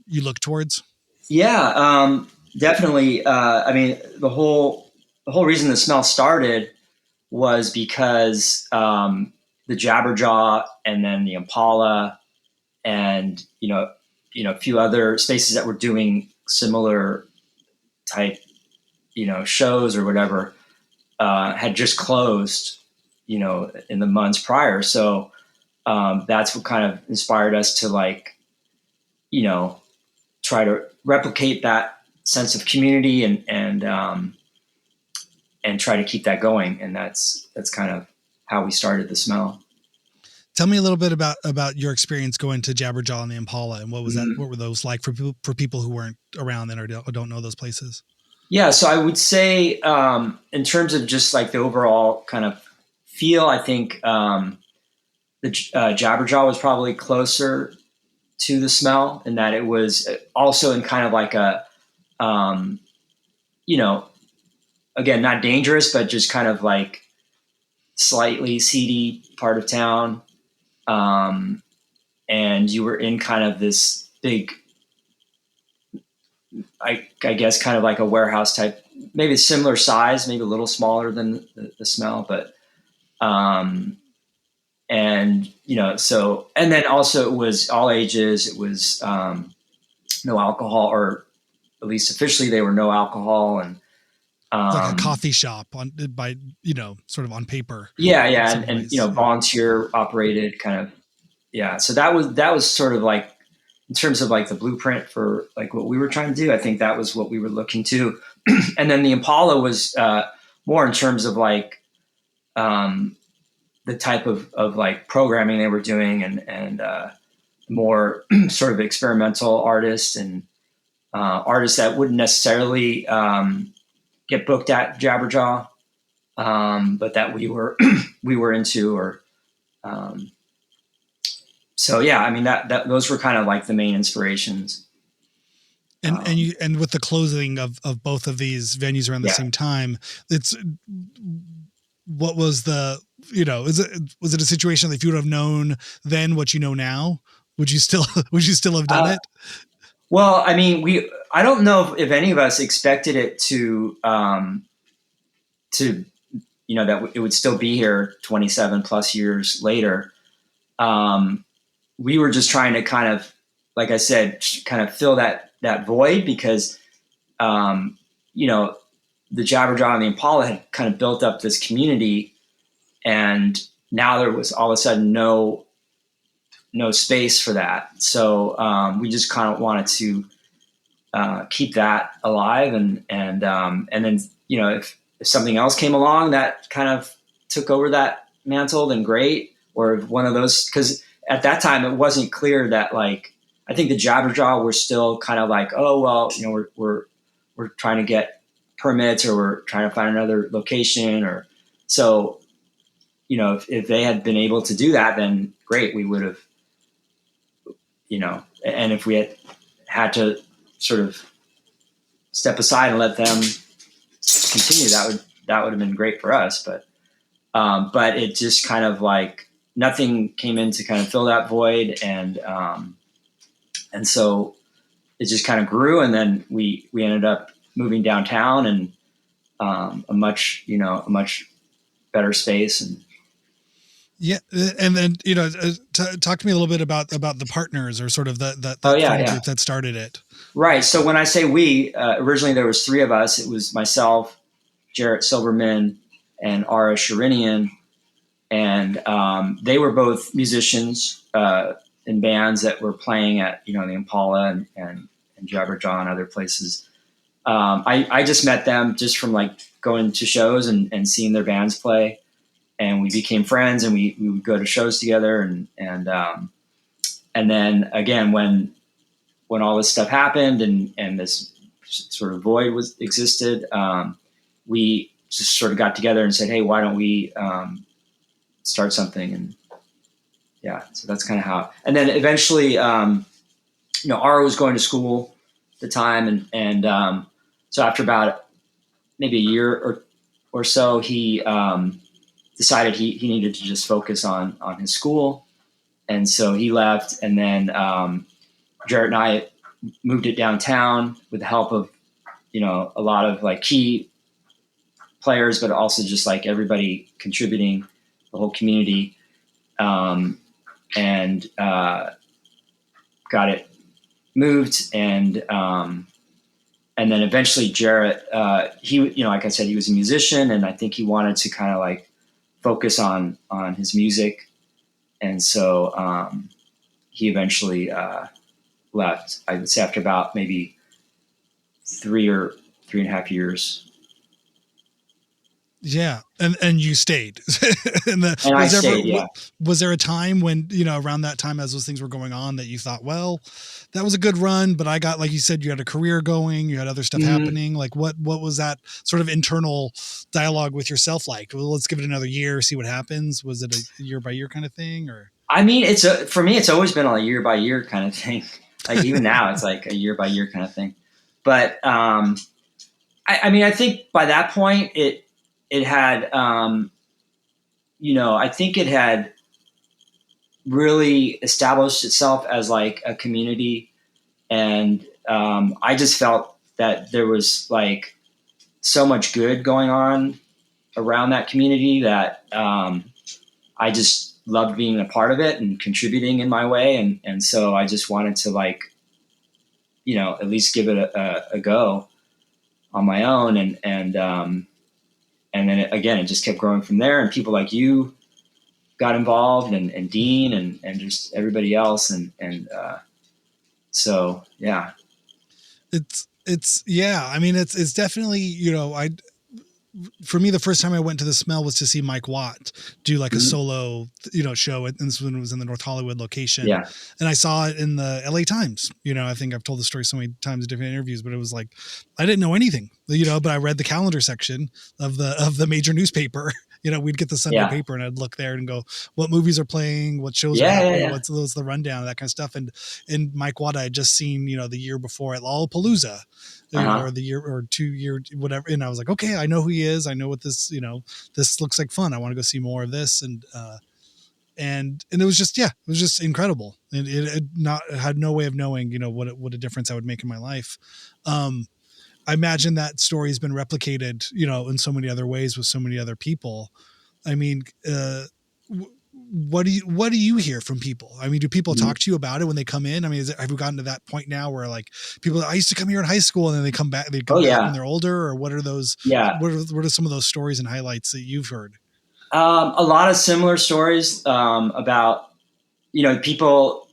you look towards? Yeah, definitely. I mean, the whole reason the Smell started was because the Jabberjaw and then the Impala and a few other spaces that were doing similar type shows or whatever had just closed in the months prior. So that's what kind of inspired us to try to replicate that sense of community and try to keep that going. And that's kind of how we started the Smell. Tell me a little bit about your experience going to Jabberjaw and the Impala, and what was that? What were those like for people who weren't around then or don't know those places? Yeah, so I would say in terms of just like the overall kind of feel, I think the Jabberjaw was probably closer to the Smell in that it was also in kind of like a, again, not dangerous, but just kind of like slightly seedy part of town. And you were in kind of this big, I guess, kind of like a warehouse type, maybe similar size, maybe a little smaller than the Smell, but, and, so, and then also it was all ages. It was, no alcohol, or at least officially they were no alcohol. And, like a coffee shop by sort of on paper. Yeah. And volunteer operated kind of. Yeah. So that was sort of like, in terms of like the blueprint for like what we were trying to do, I think that was what we were looking to. And then the Impala was more in terms of like the type of like programming they were doing and more sort of experimental artists and artists that wouldn't necessarily get booked at Jabberjaw, but that we were into, or so yeah. I mean that those were kind of like the main inspirations. And with the closing of both of these venues around the same time, what was the was it a situation that if you would have known then what you know now, would you still have done it? Well, I mean, I don't know if any of us expected it to that it would still be here 27 plus years later. We were just trying to kind of, like I said, kind of fill that void because, the Jabberjaw and the Impala had kind of built up this community, and now there was all of a sudden no space for that. So we just kind of wanted to keep that alive, and then if something else came along that kind of took over that mantle, then great. Or one of those, because at that time it wasn't clear that, like, I think the Jabberjaw were still kind of like, oh well, we're we're trying to get permits, or we're trying to find another location, or so, you know, if they had been able to do that, then great, we would have, you know, and if we had to sort of step aside and let them continue, that would have been great for us. But it just kind of like nothing came in to kind of fill that void. And so it just kind of grew, and then we ended up moving downtown, and a much better space. And yeah, and then talk to me a little bit about the partners, or sort of the group that started it. Right. So when I say we, originally there was 3 of us. It was myself, Jarrett Silverman, and Ara Sharinian, and they were both musicians in bands that were playing at the Impala and Jabberjaw and other places. I just met them just from like going to shows and seeing their bands play, and we became friends, and we would go to shows together, and then again when all this stuff happened and this sort of void existed, we just sort of got together and said, hey, why don't we start something? And yeah, so that's kind of how. And then eventually, Ara was going to school at the time, and so after about maybe a year or so, he decided he needed to just focus on his school, and so he left. And then Jarrett and I moved it downtown with the help of a lot of like key players, but also just like everybody contributing, the whole community, and got it moved. And then eventually Jarrett, he, like I said, he was a musician, and I think he wanted to kind of like focus on his music. And so he eventually left, I would say, after about maybe 3 or 3.5 years. Yeah. And you stayed. Was there a time when, around that time, as those things were going on, that you thought, well, that was a good run, but I got, like you said, you had a career going, you had other stuff happening. Like what was that sort of internal dialogue with yourself like? Well, let's give it another year, see what happens. Was it a year by year kind of thing, or? I mean, for me, it's always been a year by year kind of thing. Like even now it's like a year by year kind of thing. But I mean, I think by that point it had, I think it had really established itself as like a community. And I just felt that there was like so much good going on around that community that I just loved being a part of it and contributing in my way. And so I just wanted to like, at least give it a go on my own. And then it just kept growing from there, and people like you got involved, and Dean and just everybody else. And so, yeah. Yeah. I mean, it's definitely, for me, the first time I went to the Smell was to see Mike Watt do like a solo, show. And this one was in the North Hollywood location. Yeah. And I saw it in the LA Times. I think I've told the story so many times in different interviews, but it was like, I didn't know anything, but I read the calendar section of the major newspaper. We'd get the Sunday paper, and I'd look there and go, what movies are playing, what shows are happening, what's the rundown, that kind of stuff. And Mike Watt, I had just seen, the year before at Lollapalooza, or the year or 2 year, whatever. And I was like, okay, I know who he is. I know what this, this looks like fun. I want to go see more of this. And it was just incredible. And it had no way of knowing, what a difference I would make in my life. I imagine that story has been replicated, in so many other ways with so many other people. I mean, what do you hear from people? I mean, do people talk to you about it when they come in? I mean, have we gotten to that point now where like people, I used to come here in high school, and then they come back when they're older, or what are those? Yeah. What are some of those stories and highlights that you've heard? A lot of similar stories about, people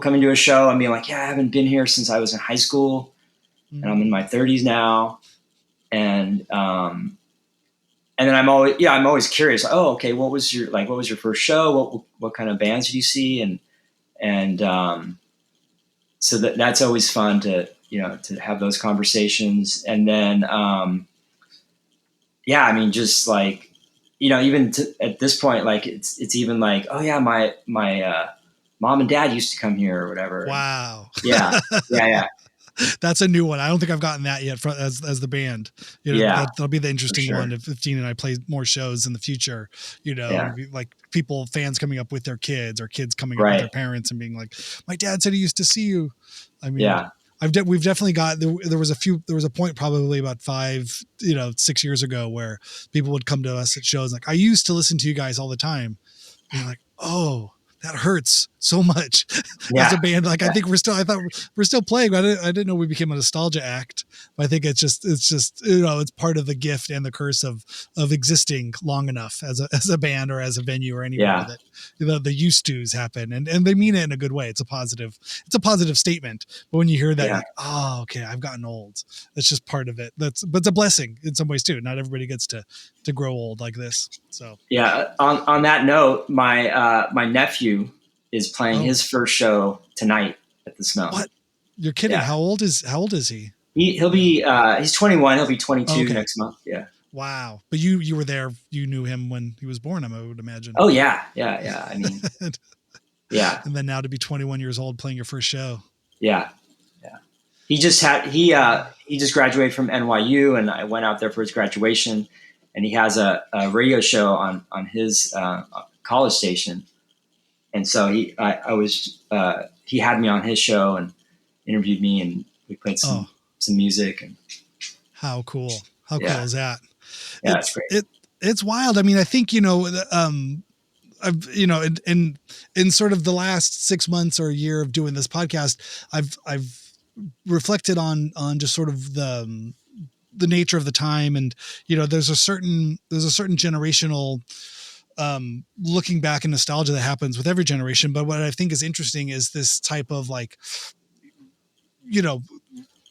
coming to a show and being like, yeah, I haven't been here since I was in high school, and I'm in my 30s now. And then I'm always curious. Oh, okay. What was your first show? What kind of bands did you see? And so that's always fun to to have those conversations. And then, I mean, just like, even at this point, like it's even like, oh yeah, my mom and dad used to come here or whatever. Wow. Yeah. That's a new one. I don't think I've gotten that yet as the band. That'll be the interesting one if Dean and I play more shows in the future. Like fans coming up with their kids or kids coming up with their parents and being like, "My dad said he used to see you." I mean, we've definitely got there was a point probably about 6 years ago where people would come to us at shows like, "I used to listen to you guys all the time." And you're like, "Oh, that hurts so much." As a band. Like, I thought we're still playing, but I didn't know we became a nostalgia act. But I think it's just, it's part of the gift and the curse of existing long enough as a band or as a venue or anywhere that, the used to's happen. And they mean it in a good way. It's a positive statement. But when you hear that, you're like, oh, okay, I've gotten old. That's just part of it. But it's a blessing in some ways too. Not everybody gets to grow old like this. So, on that note, my nephew is playing his first show tonight at the Smell. What? You're kidding? Yeah. How old is he? He'll be he's 21. He'll be 22 next month. Yeah. Wow. But you were there. You knew him when he was born, I would imagine. Oh yeah. I mean, yeah. And then now to be 21 years old playing your first show. Yeah. He just graduated from NYU, and I went out there for his graduation, and he has a radio show on his college station. And so he had me on his show and interviewed me, and we played some music. And how cool is that? Yeah, it's great. It's wild. I mean, I think, I've, in sort of the last 6 months or a year of doing this podcast, I've reflected on just sort of the nature of the time. And, there's a certain generational, looking back in nostalgia that happens with every generation. But what I think is interesting is this type of like,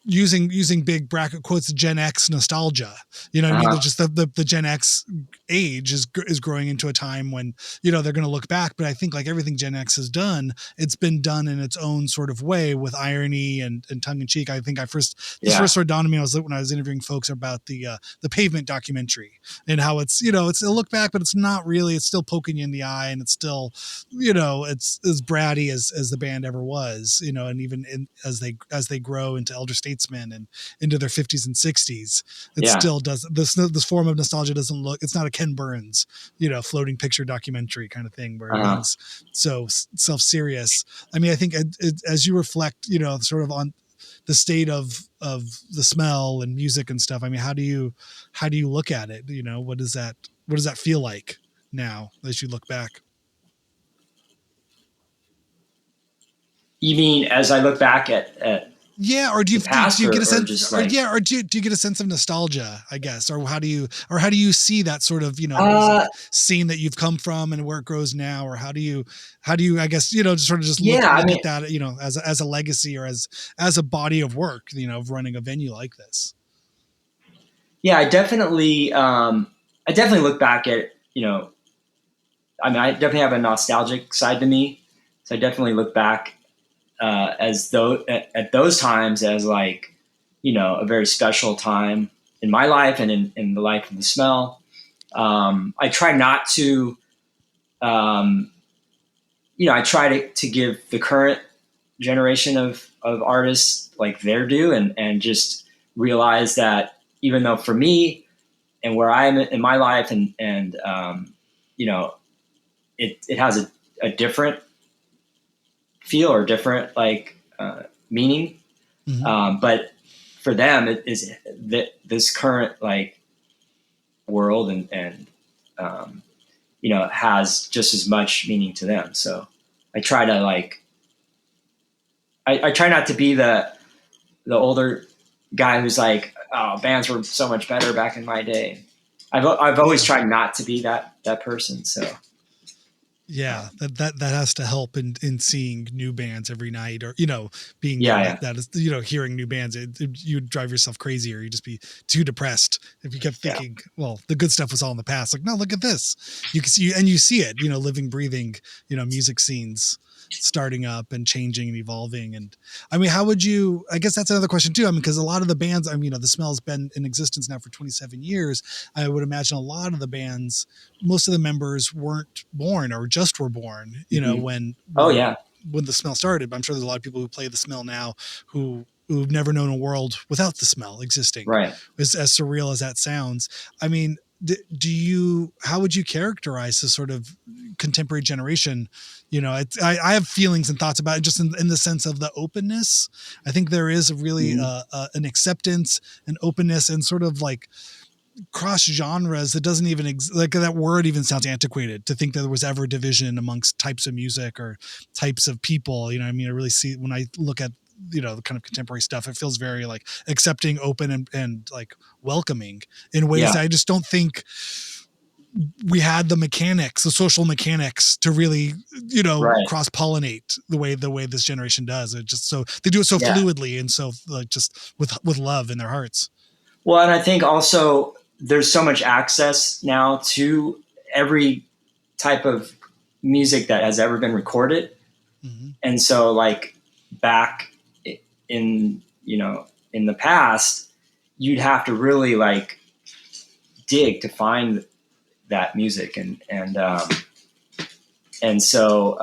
using big bracket quotes, Gen X nostalgia, I mean, just the Gen X age is growing into a time when, they're going to look back. But I think like everything Gen X has done, it's been done in its own sort of way with irony and tongue in cheek. I think first sort of dawned on me when I was interviewing folks about the Pavement documentary and how it's, it's a look back, but it's not really, it's still poking you in the eye, and it's still, it's as bratty as the band ever was, and even as they grow into elder statesmen and into their 50s and 60s, it still does this form of nostalgia doesn't look, it's not a Ken Burns, floating picture documentary kind of thing where everyone's so self-serious. I mean, I think as you reflect, sort of on the state of the Smell and music and stuff, I mean, how do you look at it? What does that feel like now as you look back? You mean as I look back at yeah, or do you get a sense, or do you get a sense of nostalgia, I guess, or how do you see that sort of scene that you've come from and where it grows now, or how do you I guess just sort of just look at that as a legacy or as a body of work of running a venue like this? Yeah, I definitely look back at I mean, I definitely have a nostalgic side to me, so I definitely look back as though at those times as like, a very special time in my life and in the life of the Smell. I try not to, I try to give the current generation of artists like their due and just realize that even though for me and where I am in my life and it has a different feel or different meaning. Mm-hmm. But for them, it is this current like world and has just as much meaning to them. So I try to I try not to be the older guy who's like, oh, bands were so much better back in my day. I've always tried not to be that person. So. Yeah, that has to help in seeing new bands every night, or being that is hearing new bands. You'd drive yourself crazy, or you'd just be too depressed if you kept thinking, well, the good stuff was all in the past. Like, no, look at this. You can see, and you see it, living, breathing, music scenes starting up and changing and evolving. And I mean, how would you, I guess that's another question too. I mean, because a lot of the bands, I mean, you know, the Smell's been in existence now for 27 years. I would imagine a lot of the bands, most of the members weren't born or just were born, you know, when the Smell started. But I'm sure there's a lot of people who play the Smell now who've never known a world without the Smell existing. Right. As surreal as that sounds. I mean, how would you characterize the sort of contemporary generation? You know, I have feelings and thoughts about it just in the sense of the openness. I think there is really an acceptance and openness and sort of like cross genres that doesn't even like that word even sounds antiquated to think that there was ever a division amongst types of music or types of people. You know, I mean, I really see when I look at, you know, the kind of contemporary stuff, it feels very like accepting, open, and like welcoming in ways that I just don't think we had the social mechanics to really, you know, cross pollinate the way this generation does. It just, so they do it so fluidly and so like just with love in their hearts. Well, and I think also there's so much access now to every type of music that has ever been recorded. And so like back in, you know, in the past, you'd have to really like dig to find that music. And so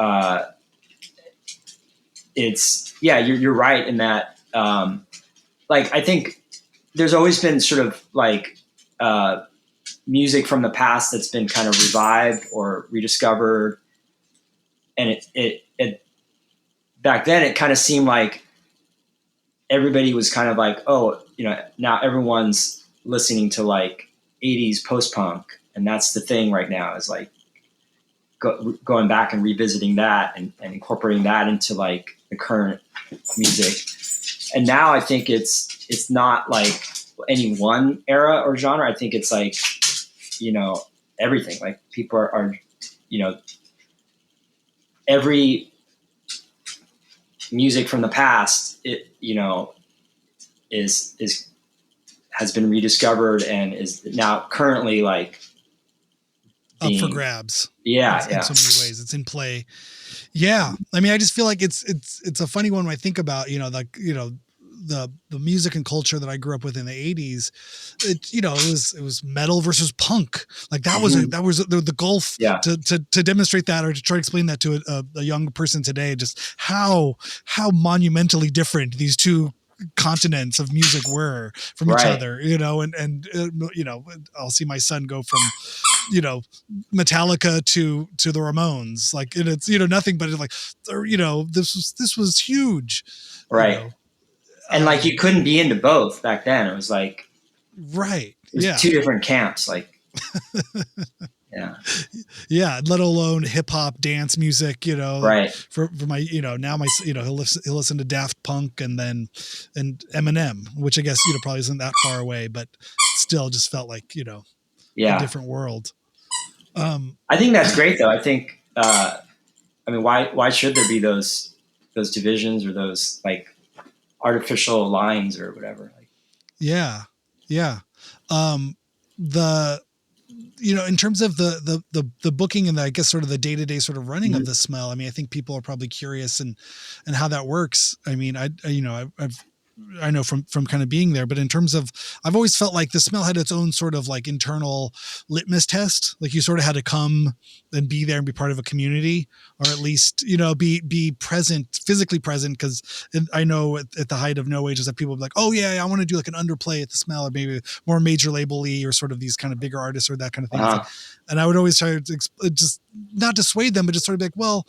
it's, you're right in that, like, I think there's always been sort of like, music from the past that's been kind of revived or rediscovered. And it back then it kind of seemed like everybody was kind of like, oh, you know, now everyone's listening to like 80s post-punk. And that's the thing right now is like going back and revisiting that and incorporating that into like the current music. And now I think it's not like any one era or genre. I think it's like, you know, everything. Like people are you know, every music from the past, it, you know, has been rediscovered and is now currently like up for grabs. Yeah. In so many ways. It's in play. Yeah. I mean, I just feel like it's a funny one when I think about, you know, like, you know, the music and culture that I grew up with in the 80s, you know, it was metal versus punk. Like that was the gulf to demonstrate that or to try to explain that to a young person today, just how monumentally different these two continents of music were from each other, you know, and you know, I'll see my son go from, you know, Metallica to the Ramones, like it's, you know, nothing but like, you know, this was huge. Right. You know? And like you couldn't be into both back then. It was like, right. It was two different camps. Like, let alone hip hop, dance music, you know, right. For my, you know, now my, you know, he'll listen to Daft Punk and Eminem, which I guess, you know, probably isn't that far away, but still just felt like, you know, a different world. I think that's great though. I think, I mean, why should there be those divisions or those like artificial lines or whatever? Like, you know, in terms of the booking and I guess sort of the day-to-day sort of running of the Smell, I mean, I think people are probably curious and how that works. I mean, I know from kind of being there, but in terms of, I've always felt like the Smell had its own sort of like internal litmus test. Like you sort of had to come and be there and be part of a community, or at least, you know, be present, physically present. Cause I know at the height of No Ages that people would be like, oh yeah, I want to do like an underplay at the Smell or maybe more major label-y or sort of these kind of bigger artists or that kind of thing. Like, and I would always try to just not dissuade them, but just sort of be like, well,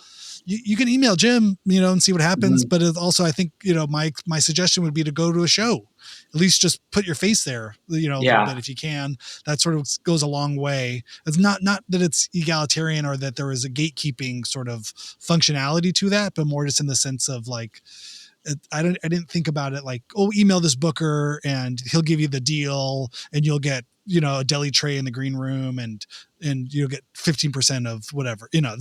you can email Jim, you know, and see what happens. But also I think, you know, my suggestion would be to go to a show, at least just put your face there, you know, a little bit if you can. That sort of goes a long way. It's not that it's egalitarian or that there is a gatekeeping sort of functionality to that, but more just in the sense of like, I didn't think about it like, oh, email this booker and he'll give you the deal and you'll get, you know, a deli tray in the green room and you'll get 15% of whatever, you know,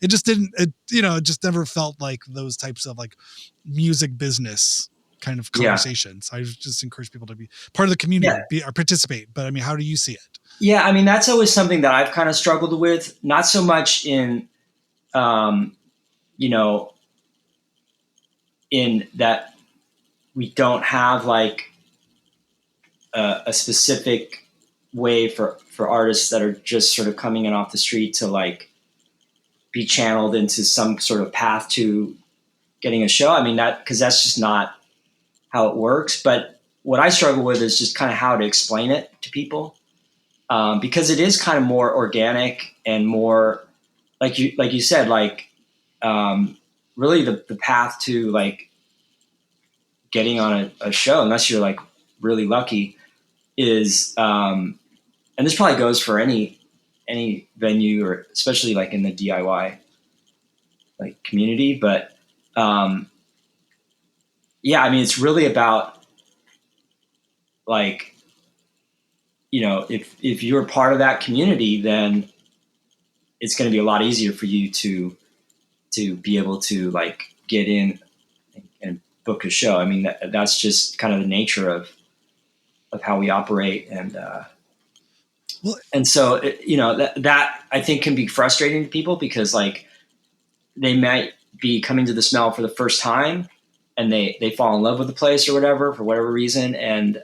it just didn't, you know, it just never felt like those types of like music business kind of conversations. I just encourage people to be part of the community, or participate. But I mean, how do you see it? Yeah. I mean, that's always something that I've kind of struggled with, not so much in, you know, in that we don't have like a specific way for artists that are just sort of coming in off the street to like be channeled into some sort of path to getting a show. I mean, because that's just not how it works. But what I struggle with is just kind of how to explain it to people, because it is kind of more organic and more like you said, like really the path to like getting on a show, unless you're like really lucky, is and this probably goes for any venue, or especially like in the DIY like community, but yeah, I mean, it's really about like, you know, if you're part of that community, then it's going to be a lot easier for you to be able to like get in and book a show. I mean, that's just kind of the nature of how we operate. And, and so, you know, that I think can be frustrating to people, because like they might be coming to the Smell for the first time, and they fall in love with the place or whatever, for whatever reason. And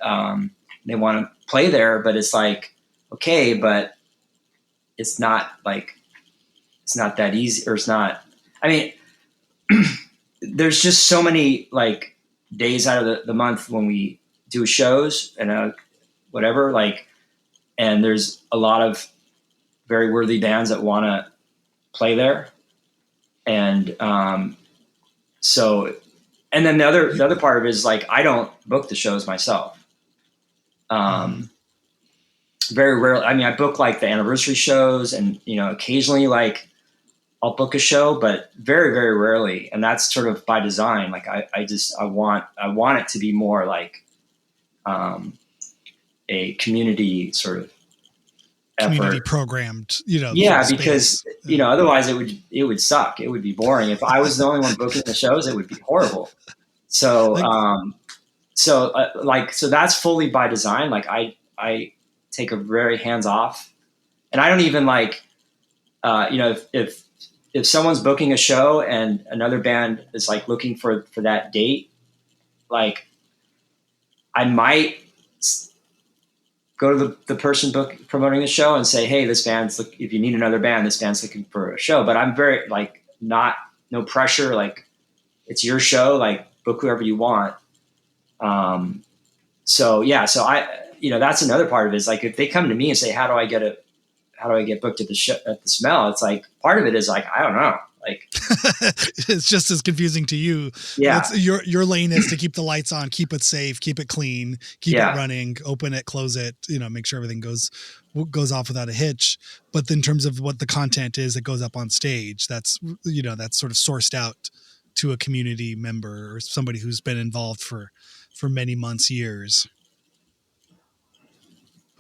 they want to play there, but it's like, okay, but it's not that easy, or it's not, I mean, there's just so many like days out of the month when we do shows and whatever, like, and there's a lot of very worthy bands that want to play there. And so, and then the other part of it is like, I don't book the shows myself. Very rarely. I mean, I book like the anniversary shows, and, you know, occasionally like I'll book a show, but very, very rarely. And that's sort of by design. Like I want it to be more like a community sort of community effort. programmed, you know. Yeah, because you know, otherwise it would suck. It would be boring. If I was the only one booking the shows, it would be horrible. So so that's fully by design. Like I take a very hands off, and I don't even like you know, if someone's booking a show and another band is like looking for that date, like I might go to the person promoting the show and say, hey, this band's if you need another band, this band's looking for a show. But I'm very like no pressure. Like it's your show, like book whoever you want. So yeah, so you know, that's another part of it, is like, if they come to me and say, how do I get booked at the Smell? It's like, part of it is like, I don't know. Like it's just as confusing to you. Yeah. Your lane is to keep the lights on, keep it safe, keep it clean, keep it running, open it, close it, you know, make sure everything goes off without a hitch. But in terms of what the content is that goes up on stage, that's, you know, that's sort of sourced out to a community member or somebody who's been involved for many months, years.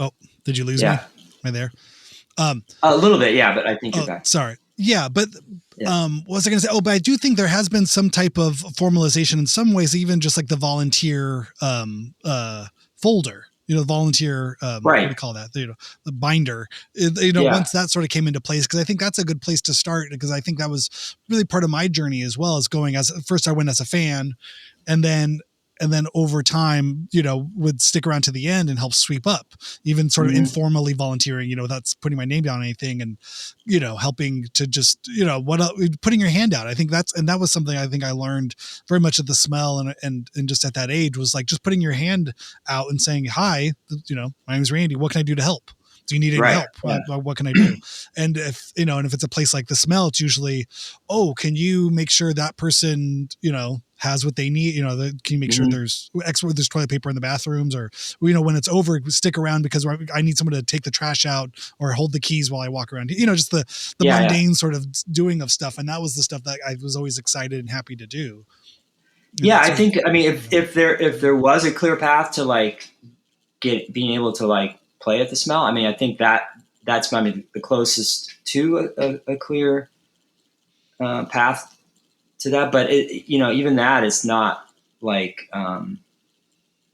Oh, did you lose me? Am I there? A little bit, yeah, but I think you're back. Sorry. Yeah, but what was I going to say? Oh, but I do think there has been some type of formalization in some ways, even just like the volunteer folder, you know, volunteer, right. What do you call that? You know, the binder, you know, once that sort of came into place, because I think that's a good place to start, because I think that was really part of my journey as well, as going first I went as a fan, and then over time, you know, would stick around to the end and help sweep up, even sort of informally volunteering, you know, that's putting my name down on anything, and, you know, helping to just, you know, putting your hand out. I think that was something I think I learned very much at the Smell, and just at that age, was like just putting your hand out and saying, hi, you know, my name is Randy. What can I do to help? Do you need any help? Yeah. What can I do? And if it's a place like the Smell, it's usually, oh, can you make sure that person, you know, has what they need? You know, can you make sure there's toilet paper in the bathrooms, or, you know, when it's over, stick around because I need someone to take the trash out or hold the keys while I walk around, you know, just the mundane sort of doing of stuff. And that was the stuff that I was always excited and happy to do. Yeah. I think, I mean, if there was a clear path to like being able to like play at the Smell, I mean, I think that's maybe the closest to a clear path to that. But it, you know, even that is not like, I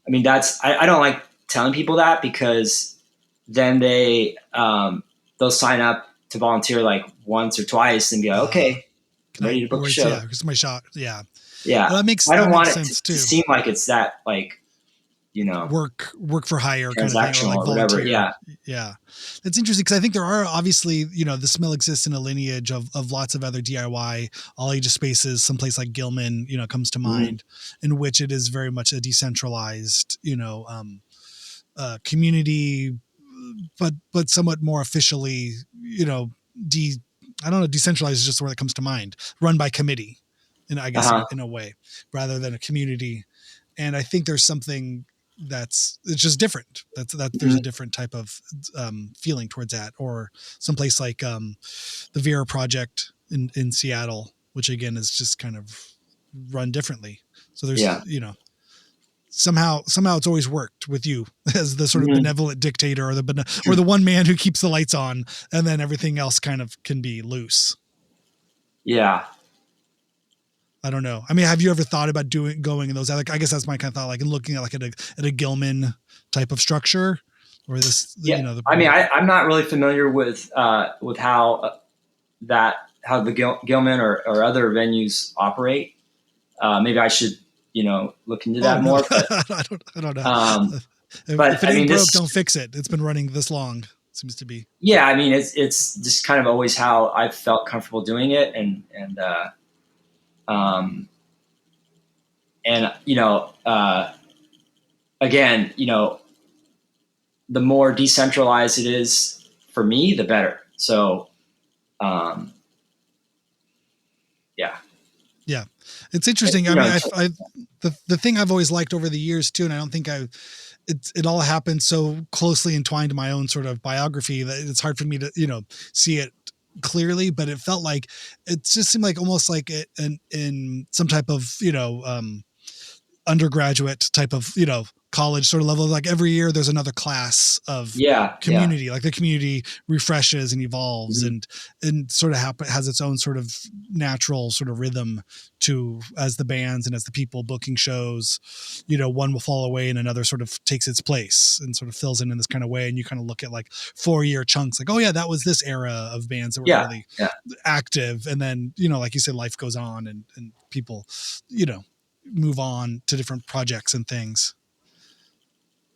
mean, I don't like telling people that, because then they'll sign up to volunteer like once or twice and be like, okay, ready to book a show. Yeah, it's my shot. Yeah. Yeah. Well, I don't want it sense to seem like it's that like, work for hire kind of thing, or like volunteer. Whatever. Yeah. That's interesting because I think there are obviously, the smell exists in a lineage of lots of other DIY all ages spaces. Someplace like Gilman, comes to mind, in which it is very much a decentralized, community, but somewhat more officially, I don't know, decentralized is just the word that comes to mind. Run by committee, and I guess in a way, rather than a community. And I think there's something it's just different. There's a different type of feeling towards that, or someplace like the Vera Project in Seattle, which again is just kind of run differently. So there's, somehow it's always worked with you as the sort of benevolent dictator, or the one man who keeps the lights on, and then everything else kind of can be loose. Yeah. I don't know. I mean, have you ever thought about going in those? Like, I guess that's my kind of thought, like in looking at a Gilman type of structure, or this. Yeah. I'm not really familiar with how the Gilman or other venues operate. Maybe I should look into that more. But, I don't know. If it ain't broke, don't fix it. It's been running this long. Seems to be. Yeah, I mean, it's just kind of always how I've felt comfortable doing it, and again, the more decentralized it is for me, the better. So, yeah, it's interesting. I mean, the thing I've always liked over the years too, and I don't think it all happened so closely entwined to my own sort of biography that it's hard for me to, see it clearly, but it felt like it just seemed like almost like in some type of, undergraduate type of, college sort of level. Like every year there's another class of community, like the community refreshes and evolves and sort of has its own sort of natural sort of rhythm to, as the bands and as the people booking shows, one will fall away and another sort of takes its place and sort of fills in this kind of way. And you kind of look at like 4-year chunks, like, oh yeah, that was this era of bands that were really active. And then, like you said, life goes on and people, move on to different projects and things.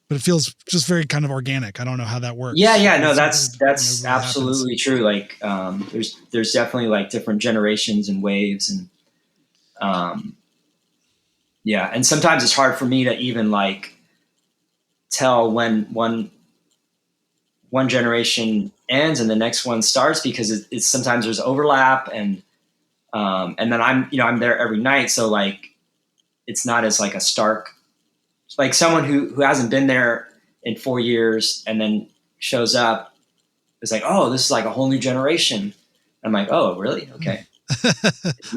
But it feels just very kind of organic. I don't know how that works. Yeah. No, that's really absolutely true. Like, there's definitely like different generations and waves and, and sometimes it's hard for me to even like tell when one generation ends and the next one starts, because it's sometimes there's overlap and then I'm there every night. So like, it's not as like a stark, like someone who hasn't been there in 4 years and then shows up is like, oh, this is like a whole new generation. I'm like, oh, really? Okay.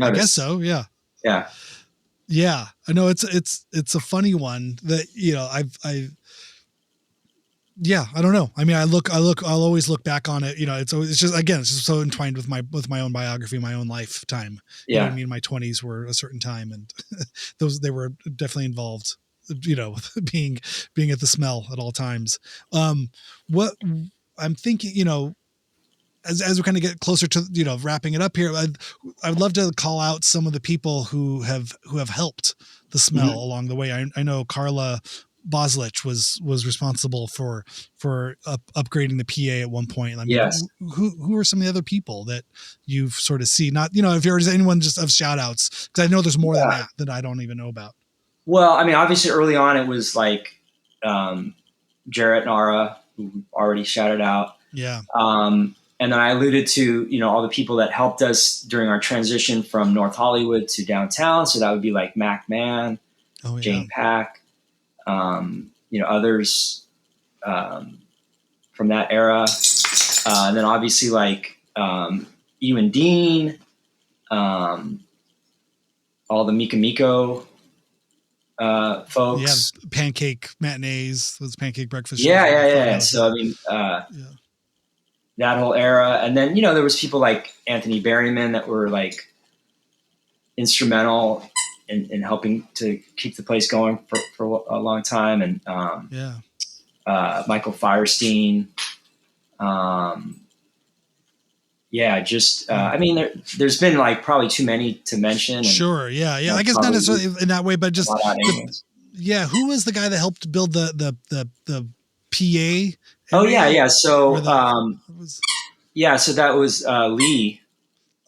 I guess so. Yeah. Yeah. Yeah. I know it's a funny one that, I don't know. I mean, I'll always look back on it. It's just so entwined with my own biography, my own lifetime. Yeah. I mean, my 20s were a certain time and they were definitely involved, being at the smell at all times. What I'm thinking, as we kind of get closer to, wrapping it up here, I'd love to call out some of the people who have helped the smell along the way. I know Carla Boslich was responsible for upgrading the PA at one point. I mean, yes. Who are some of the other people that you've sort of seen? Not, if there's anyone just of shout outs, because I know there's more than that I don't even know about. Well, I mean, obviously early on it was like Jarrett and Ara, who already shouted out. Yeah. And then I alluded to, all the people that helped us during our transition from North Hollywood to downtown. So that would be like Mac Mann, Jane Pack, others from that era. And then obviously like Ewan Dean, all the Mika Miko folks. Yeah, pancake matinees, those pancake breakfast shows. Yeah. So I mean, that whole era, and then there was people like Anthony Berryman that were like instrumental in helping to keep the place going for a long time, and Michael Firestein, Yeah, just I mean, there's been like probably too many to mention. And, sure, yeah. I guess not necessarily in that way, but just who was the guy that helped build the PA? Oh yeah. So so that was Lee.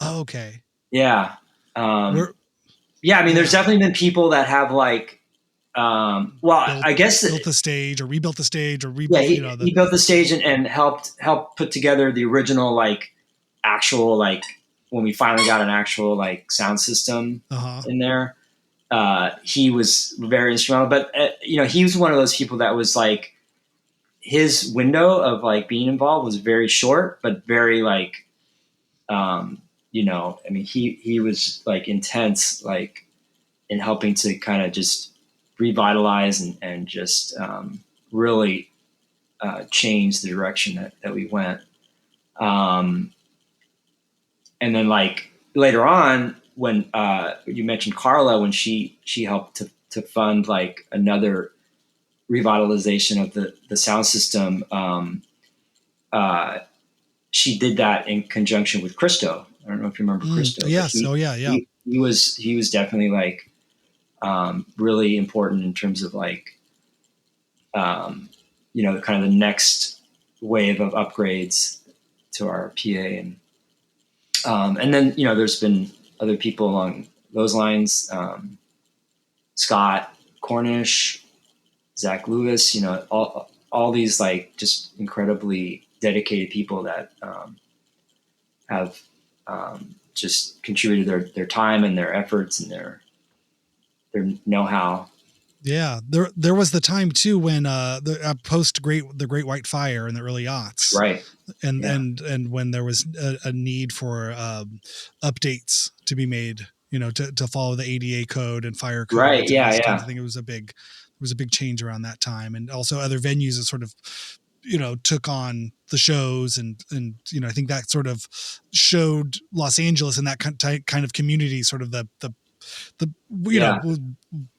Oh, okay. Yeah. Yeah, I mean, there's definitely been people that have like, I guess built the stage or rebuilt the stage or rebuilt. He built the stage and helped put together the original like actual like when we finally got an actual like sound system in there. He was very instrumental, but he was one of those people that was like his window of like being involved was very short, but very like, I mean, he was like intense, like in helping to kind of just revitalize and just really change the direction that we went. And then like later on, when you mentioned Carla, when she helped to fund like another revitalization of the sound system, she did that in conjunction with Christo. I don't know if you remember Christo. Yes. He was definitely like really important in terms of like, kind of the next wave of upgrades to our PA. And then, there's been other people along those lines, Scott Cornish, Zach Lewis, all these like just incredibly dedicated people that have just contributed their time and their efforts and their know-how. Yeah, there was the time too when post the Great White Fire in the early aughts, right? And when there was a need for updates to be made, to follow the ADA code and fire code, right? Yeah. I think it was a big change around that time, and also other venues that sort of took on the shows and I think that sort of showed Los Angeles in that kind of community, sort of the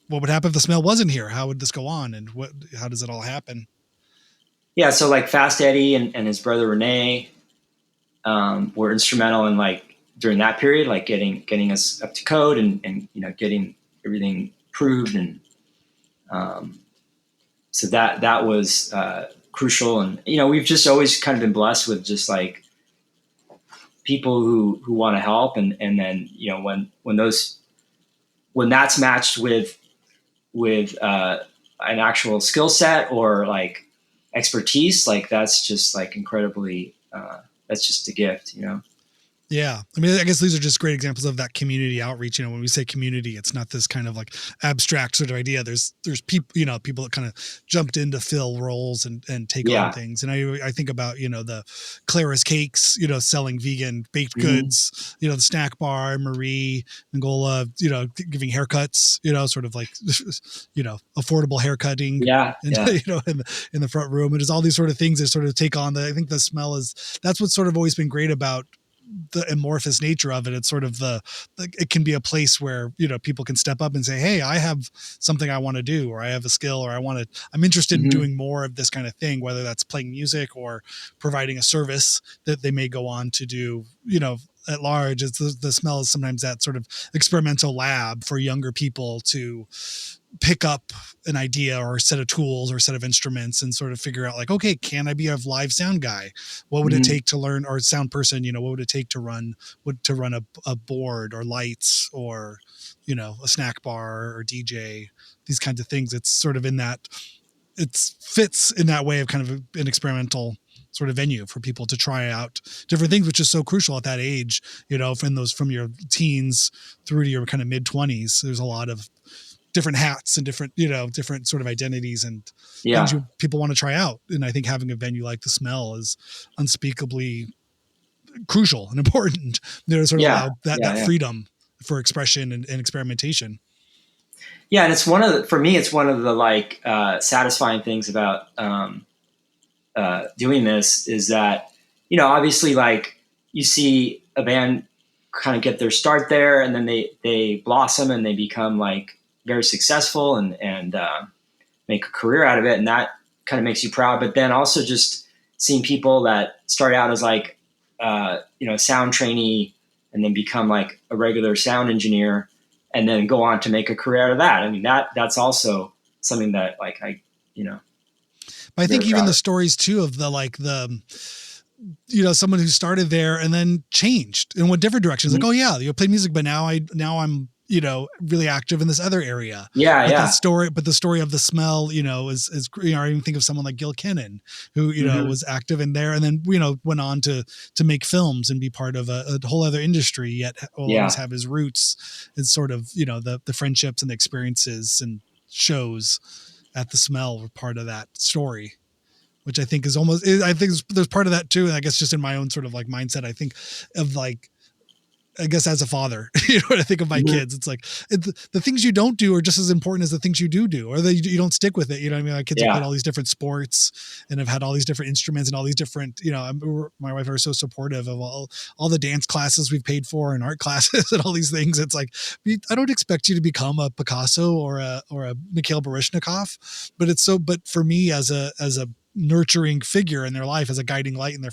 what would happen if the smell wasn't here? How would this go on? And how does it all happen? Yeah. So like Fast Eddie and his brother Renee were instrumental in like during that period, like getting us up to code and getting everything approved. And so that was crucial. And, we've just always kind of been blessed with just like people who want to help. And then, when that's matched with an actual skill set or like expertise, like that's just like incredibly, that's just a gift, Yeah. I mean, I guess these are just great examples of that community outreach. When we say community, it's not this kind of like abstract sort of idea. There's people, people that kind of jumped in to fill roles and take on things. And I think about, the Clara's Cakes, selling vegan baked goods, the snack bar, Marie, Angola, giving haircuts, sort of like, affordable haircutting. Yeah. In the front room. And there's all these sort of things that sort of take on I think the smell that's what's sort of always been great about the amorphous nature of it. It's sort of it can be a place where, people can step up and say, hey, I have something I want to do, or I have a skill, or I'm interested in doing more of this kind of thing, whether that's playing music or providing a service that they may go on to do, at large. It's the smell is sometimes that sort of experimental lab for younger people to pick up an idea or a set of tools or a set of instruments and sort of figure out like, okay, can I be a live sound guy? What would it take to learn, or sound person, what would it take to run a board or lights or, a snack bar or DJ, these kinds of things. It's sort of it fits in that way of kind of an experimental sort of venue for people to try out different things, which is so crucial at that age, from your teens through to your kind of mid 20s. There's a lot of different hats and different sort of identities and things people want to try out. And I think having a venue like the Smell is unspeakably crucial and important. Sort of allow that freedom for expression and experimentation. Yeah. And for me, it's one of the like satisfying things about doing this is that, obviously like you see a band kind of get their start there and then they blossom and they become like very successful and make a career out of it. And that kind of makes you proud. But then also just seeing people that start out as like sound trainee and then become like a regular sound engineer and then go on to make a career out of that. I mean, that's also something that like But I think even the stories too of someone who started there and then changed and went different directions. Mm-hmm. Like, oh yeah, you played music, but now I'm really active in this other area. Yeah. But the story of the smell, is I even think of someone like Gil Kennan, who, mm-hmm. was active in there and then, went on to make films and be part of a whole other industry, yet will always have his roots as sort of, the friendships and the experiences and shows at the smell were part of that story, which I think is there's part of that too. And I guess just in my own sort of like mindset, I think of like, I guess as a father, when I think of my mm-hmm. kids, it's like the things you don't do are just as important as the things you do, or that you don't stick with it. You know what I mean? My kids have played all these different sports and have had all these different instruments and all these different, my wife and I are so supportive of all the dance classes we've paid for and art classes and all these things. It's like, I don't expect you to become a Picasso or a Mikhail Baryshnikov, but for me as a nurturing figure in their life, as a guiding light in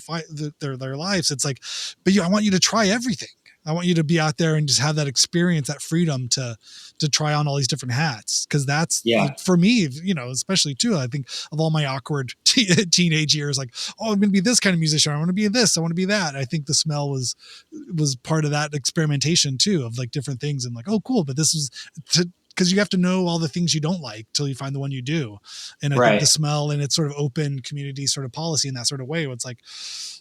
their lives, it's like, but I want you to try everything. I want you to be out there and just have that experience, that freedom to try on all these different hats. Cause that's for me, especially too, I think of all my awkward teenage years, like, oh, I'm going to be this kind of musician. I want to be this. I want to be that. I think the smell was part of that experimentation too, of like different things and like, oh, cool. But this was because you have to know all the things you don't like till you find the one you do. And I think the smell and its sort of open community sort of policy in that sort of way, where it's like,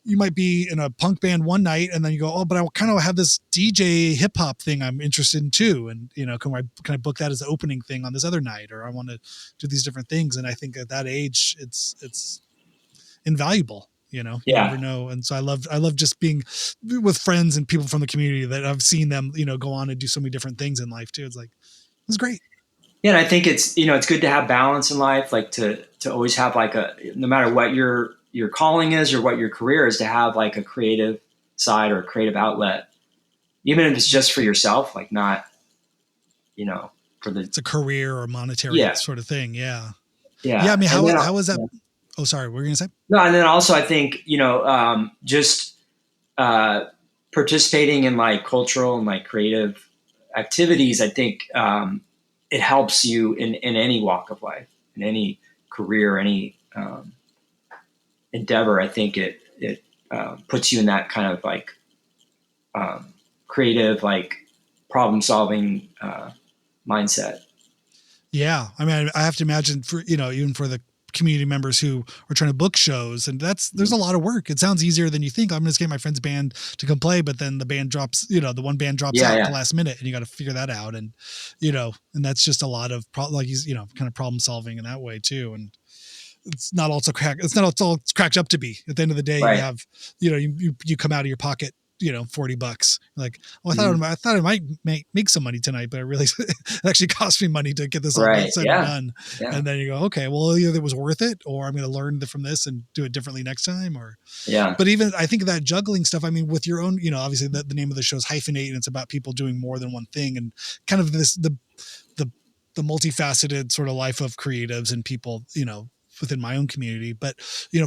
you might be in a punk band one night and then you go, oh, but I kind of have this DJ hip hop thing I'm interested in too. And, can I book that as the opening thing on this other night? Or I want to do these different things. And I think at that age, it's invaluable. You never know. And so I love just being with friends and people from the community that I've seen them, go on and do so many different things in life too. It's like, it was great. Yeah. And I think it's good to have balance in life, like to always have like no matter what your calling is or what your career is, to have like a creative side or a creative outlet, even if it's just for yourself, like not, it's a career or monetary sort of thing. Yeah. Yeah. Yeah. I mean, how was that? Oh, sorry. What were you going to say? No. And then also I think, just participating in like cultural and like creative activities, I think it helps you in any walk of life, in any career, any endeavor. I think it puts you in that kind of like creative, like problem solving mindset. Yeah. I mean, I have to imagine for, even for the community members who are trying to book shows, and there's a lot of work. It sounds easier than you think. I'm just getting my friend's band to come play, but then the band drops, the one band drops out at the last minute and you got to figure that out. And, and that's just a lot of kind of problem solving in that way too. And it's not all it's cracked up to be. At the end of the day, you have, you come out of your pocket, $40. Like, oh, I thought I might make some money tonight, but it actually cost me money to get this all said and done. Yeah. And then you go, okay, well, either it was worth it, or I'm going to learn from this and do it differently next time. But even I think that juggling stuff, I mean, with your own, obviously the name of the show is Hyphenate, and it's about people doing more than one thing, and kind of the multifaceted sort of life of creatives and people, within my own community. But,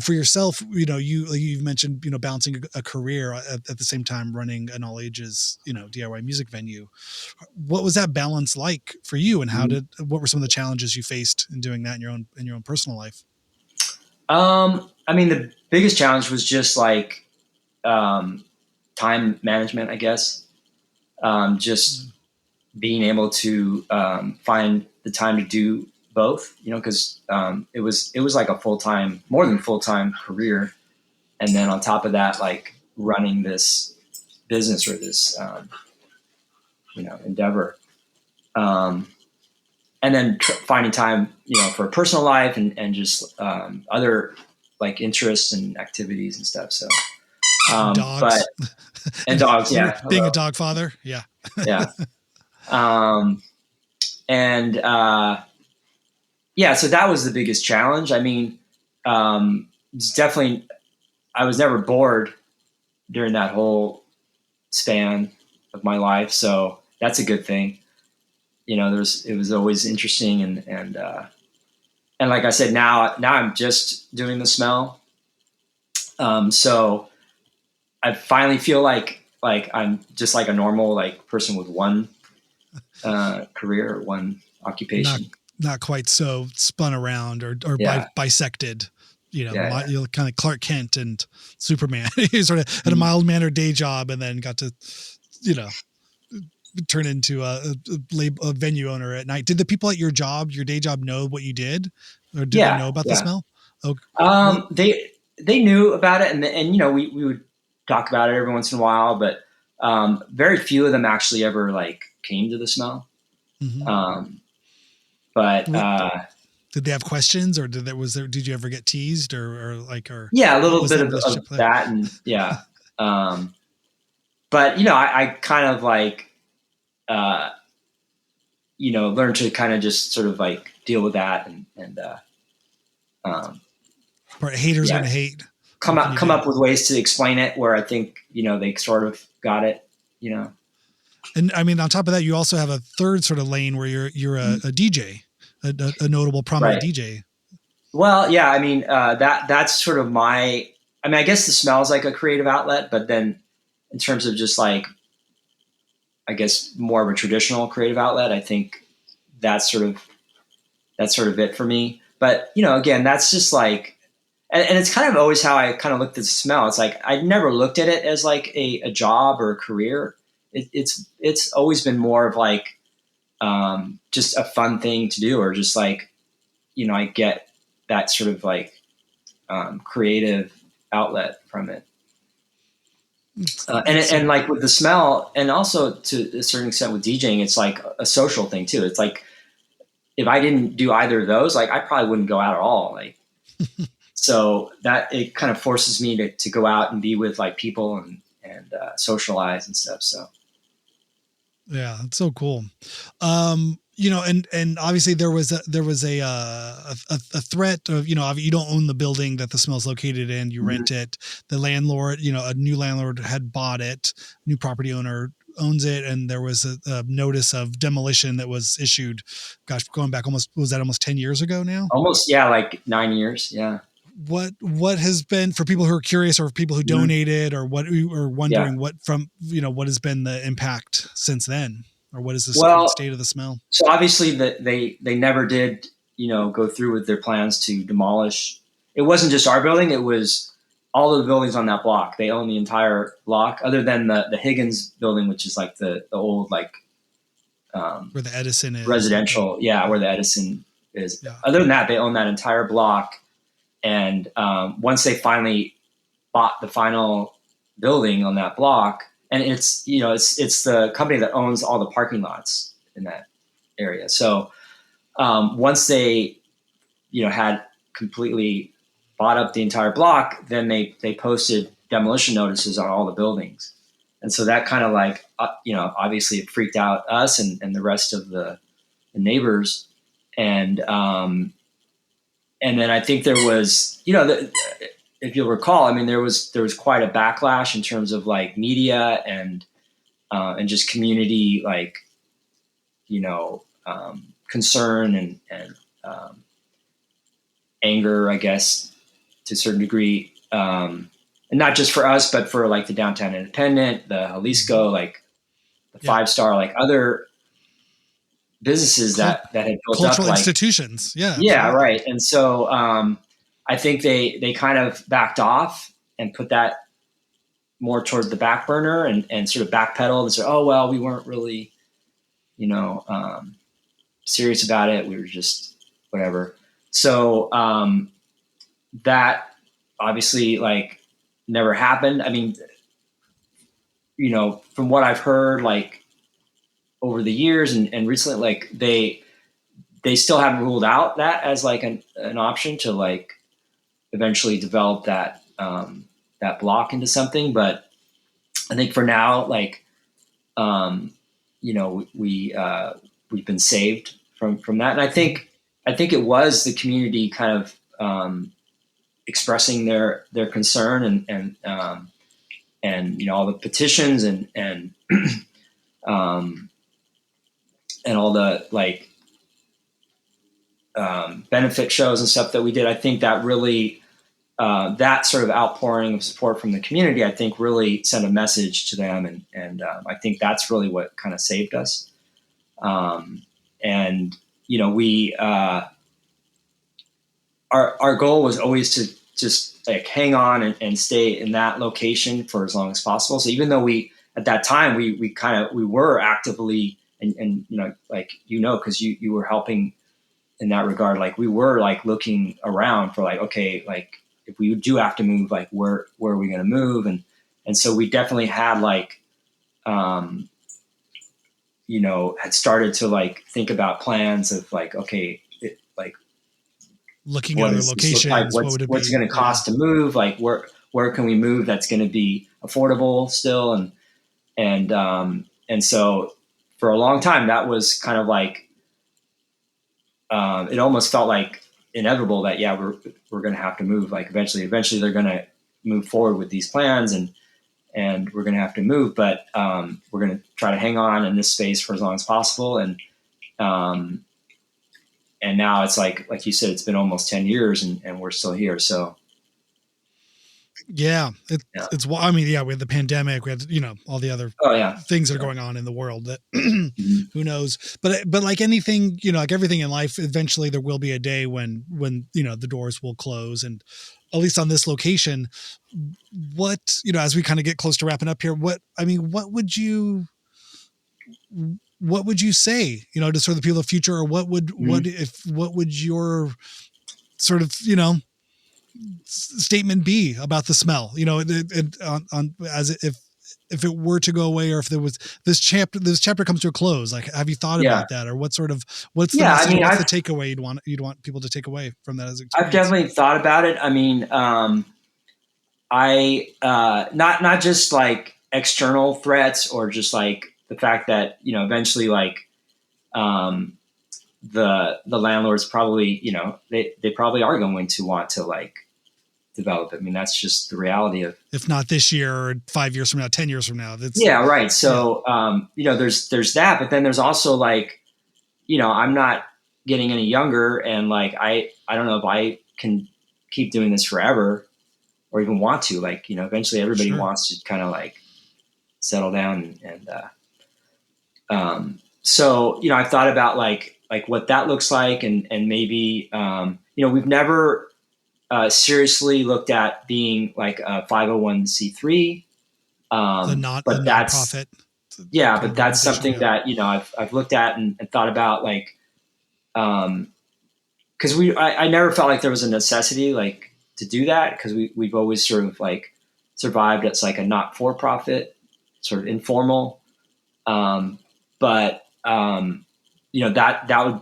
for yourself, you've mentioned, balancing a career at the same time running an all ages, DIY music venue. What was that balance like for you, and what were some of the challenges you faced in doing that in your own personal life? I mean, the biggest challenge was just like, time management, I guess. Just being able to, find the time to do both, because it was like a more than full-time career. And then on top of that, like running this business or this, endeavor. And then finding time, for personal life and just other like interests and activities and stuff. So, dogs. And dogs, yeah. Being a dog father. Yeah. Yeah. So that was the biggest challenge. I mean, it's definitely, I was never bored during that whole span of my life. So that's a good thing. It was always interesting. And like I said, now I'm just doing the smell. So I finally feel like I'm just like a normal like person with one career or one occupation. Not quite so spun around or bisected. You're kind of Clark Kent and Superman. He sort of had a mild-mannered day job and then got to, turn into a venue owner at night. Did the people at your day job know what you did, or did they know about the smell? Okay. They knew about it, and we would talk about it every once in a while, but very few of them actually ever like came to the smell. Mm-hmm. Did they have questions, or did you ever get teased or yeah, a little bit of that, and yeah. But I kind of like learn to kind of just sort of like deal with that and haters gonna hate. Come up with ways to explain it where I think they sort of got it. And I mean, on top of that, you also have a third sort of lane where you're a DJ, a notable prominent DJ. Well, yeah, I mean that's sort of I guess the smell is like a creative outlet, but then in terms of just like, I guess more of a traditional creative outlet, I think that's sort of it for me. But again, that's just like, and it's kind of always how I kind of looked at the smell. It's like I never looked at it as like a job or a career. It's always been more of like just a fun thing to do, or just like I get that sort of like creative outlet from it. And like with the smell, and also to a certain extent with DJing, it's like a social thing too. It's like if I didn't do either of those, like I probably wouldn't go out at all. Like, so that it kind of forces me to go out and be with like people and socialize and stuff. So. Yeah, it's so cool. And obviously there was a threat of, you don't own the building that the smell's located in, you rent it. The landlord, a new landlord had bought it, new property owner owns it. And there was a notice of demolition that was issued, going back almost 10 years ago now? Almost. Yeah. Like 9 years. Yeah. What has been, for people who are curious or people who donated or wondering what has been the impact since then, or what is the current state of the smell? So obviously they never did, go through with their plans to demolish. It wasn't just our building. It was all of the buildings on that block. They own the entire block other than the Higgins building, which is like the old, like, where the Edison is residential. Yeah. Where the Edison is. Yeah. Other than that, they own that entire block. And once they finally bought the final building on that block, and it's the company that owns all the parking lots in that area. So once they had completely bought up the entire block, then they posted demolition notices on all the buildings, and so that kind of like obviously it freaked out us and the rest of the neighbors, and then I think there was, if you'll recall, I mean, there was quite a backlash in terms of like media and just community, like, concern and anger, I guess, to a certain degree. And not just for us, but for like the Downtown Independent, the Jalisco, like the 5-Star, like other businesses that had built cultural up, institutions. Like, yeah. Right. And so, I think they kind of backed off and put that more toward the back burner and sort of backpedaled and said, oh, well, we weren't really, serious about it. We were just whatever. So, that obviously like never happened. I mean, from what I've heard, like, over the years and recently, like they still haven't ruled out that as like an option to like eventually develop that that block into something. But I think for now, like we've been saved from that, and I think it was the community kind of expressing their concern and all the petitions and and all the like benefit shows and stuff that we did. I think that really that sort of outpouring of support from the community, I think, really sent a message to them, and I think that's really what kind of saved us. And we our goal was always to just like hang on and stay in that location for as long as possible. So even though at that time we were actively and like because you were helping in that regard, like we were like looking around for like, okay, like if we do have to move, like where are we going to move? And so we definitely had like had started to like think about plans of like, okay, looking at other locations, what's it going to cost to move? Like where can we move that's going to be affordable still? And so for a long time, that was kind of like, it almost felt like inevitable that, yeah, we're going to have to move. Like eventually they're going to move forward with these plans and we're going to have to move, but we're going to try to hang on in this space for as long as possible. And now it's like you said, it's been almost 10 years and we're still here. So. Yeah, it's, I mean, yeah, we had the pandemic, we had, all the other things that are going on in the world that who knows, but like anything, like everything in life, eventually there will be a day when, the doors will close. And at least on this location, what, as we kind of get close to wrapping up here, what would you say, to sort of the people of the future, or what would your sort of, statement be about the smell, as if it were to go away, or if there was this chapter comes to a close, like, have you thought about that, or what's the message, what's the takeaway you'd want people to take away from that as experience? I've definitely thought about it. I mean, I not just like external threats or just like the fact that, eventually like, the landlords probably, they probably are going to want to like develop it. I mean, that's just the reality of, if not this year or 5 years from now, 10 years from now. Right. So, there's that, but then there's also like, I'm not getting any younger, and like, I don't know if I can keep doing this forever or even want to, like, eventually everybody wants to kind of like settle down and so, I've thought about like what that looks like, and maybe, we've never seriously looked at being like a 501c3, but that's nonprofit. Yeah, but that's something that I've looked at and thought about, like, because I never felt like there was a necessity like to do that, because we've always sort of like survived as like a not-for-profit, sort of informal, but that would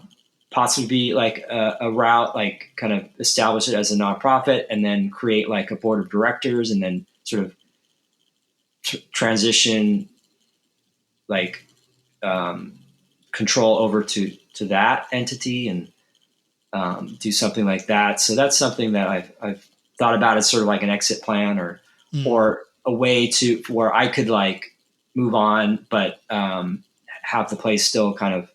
possibly be like a route, like kind of establish it as a nonprofit and then create like a board of directors and then sort of transition like control over to that entity and do something like that. So that's something that I've thought about as sort of like an exit plan or a way to where I could like move on, but have the place still kind of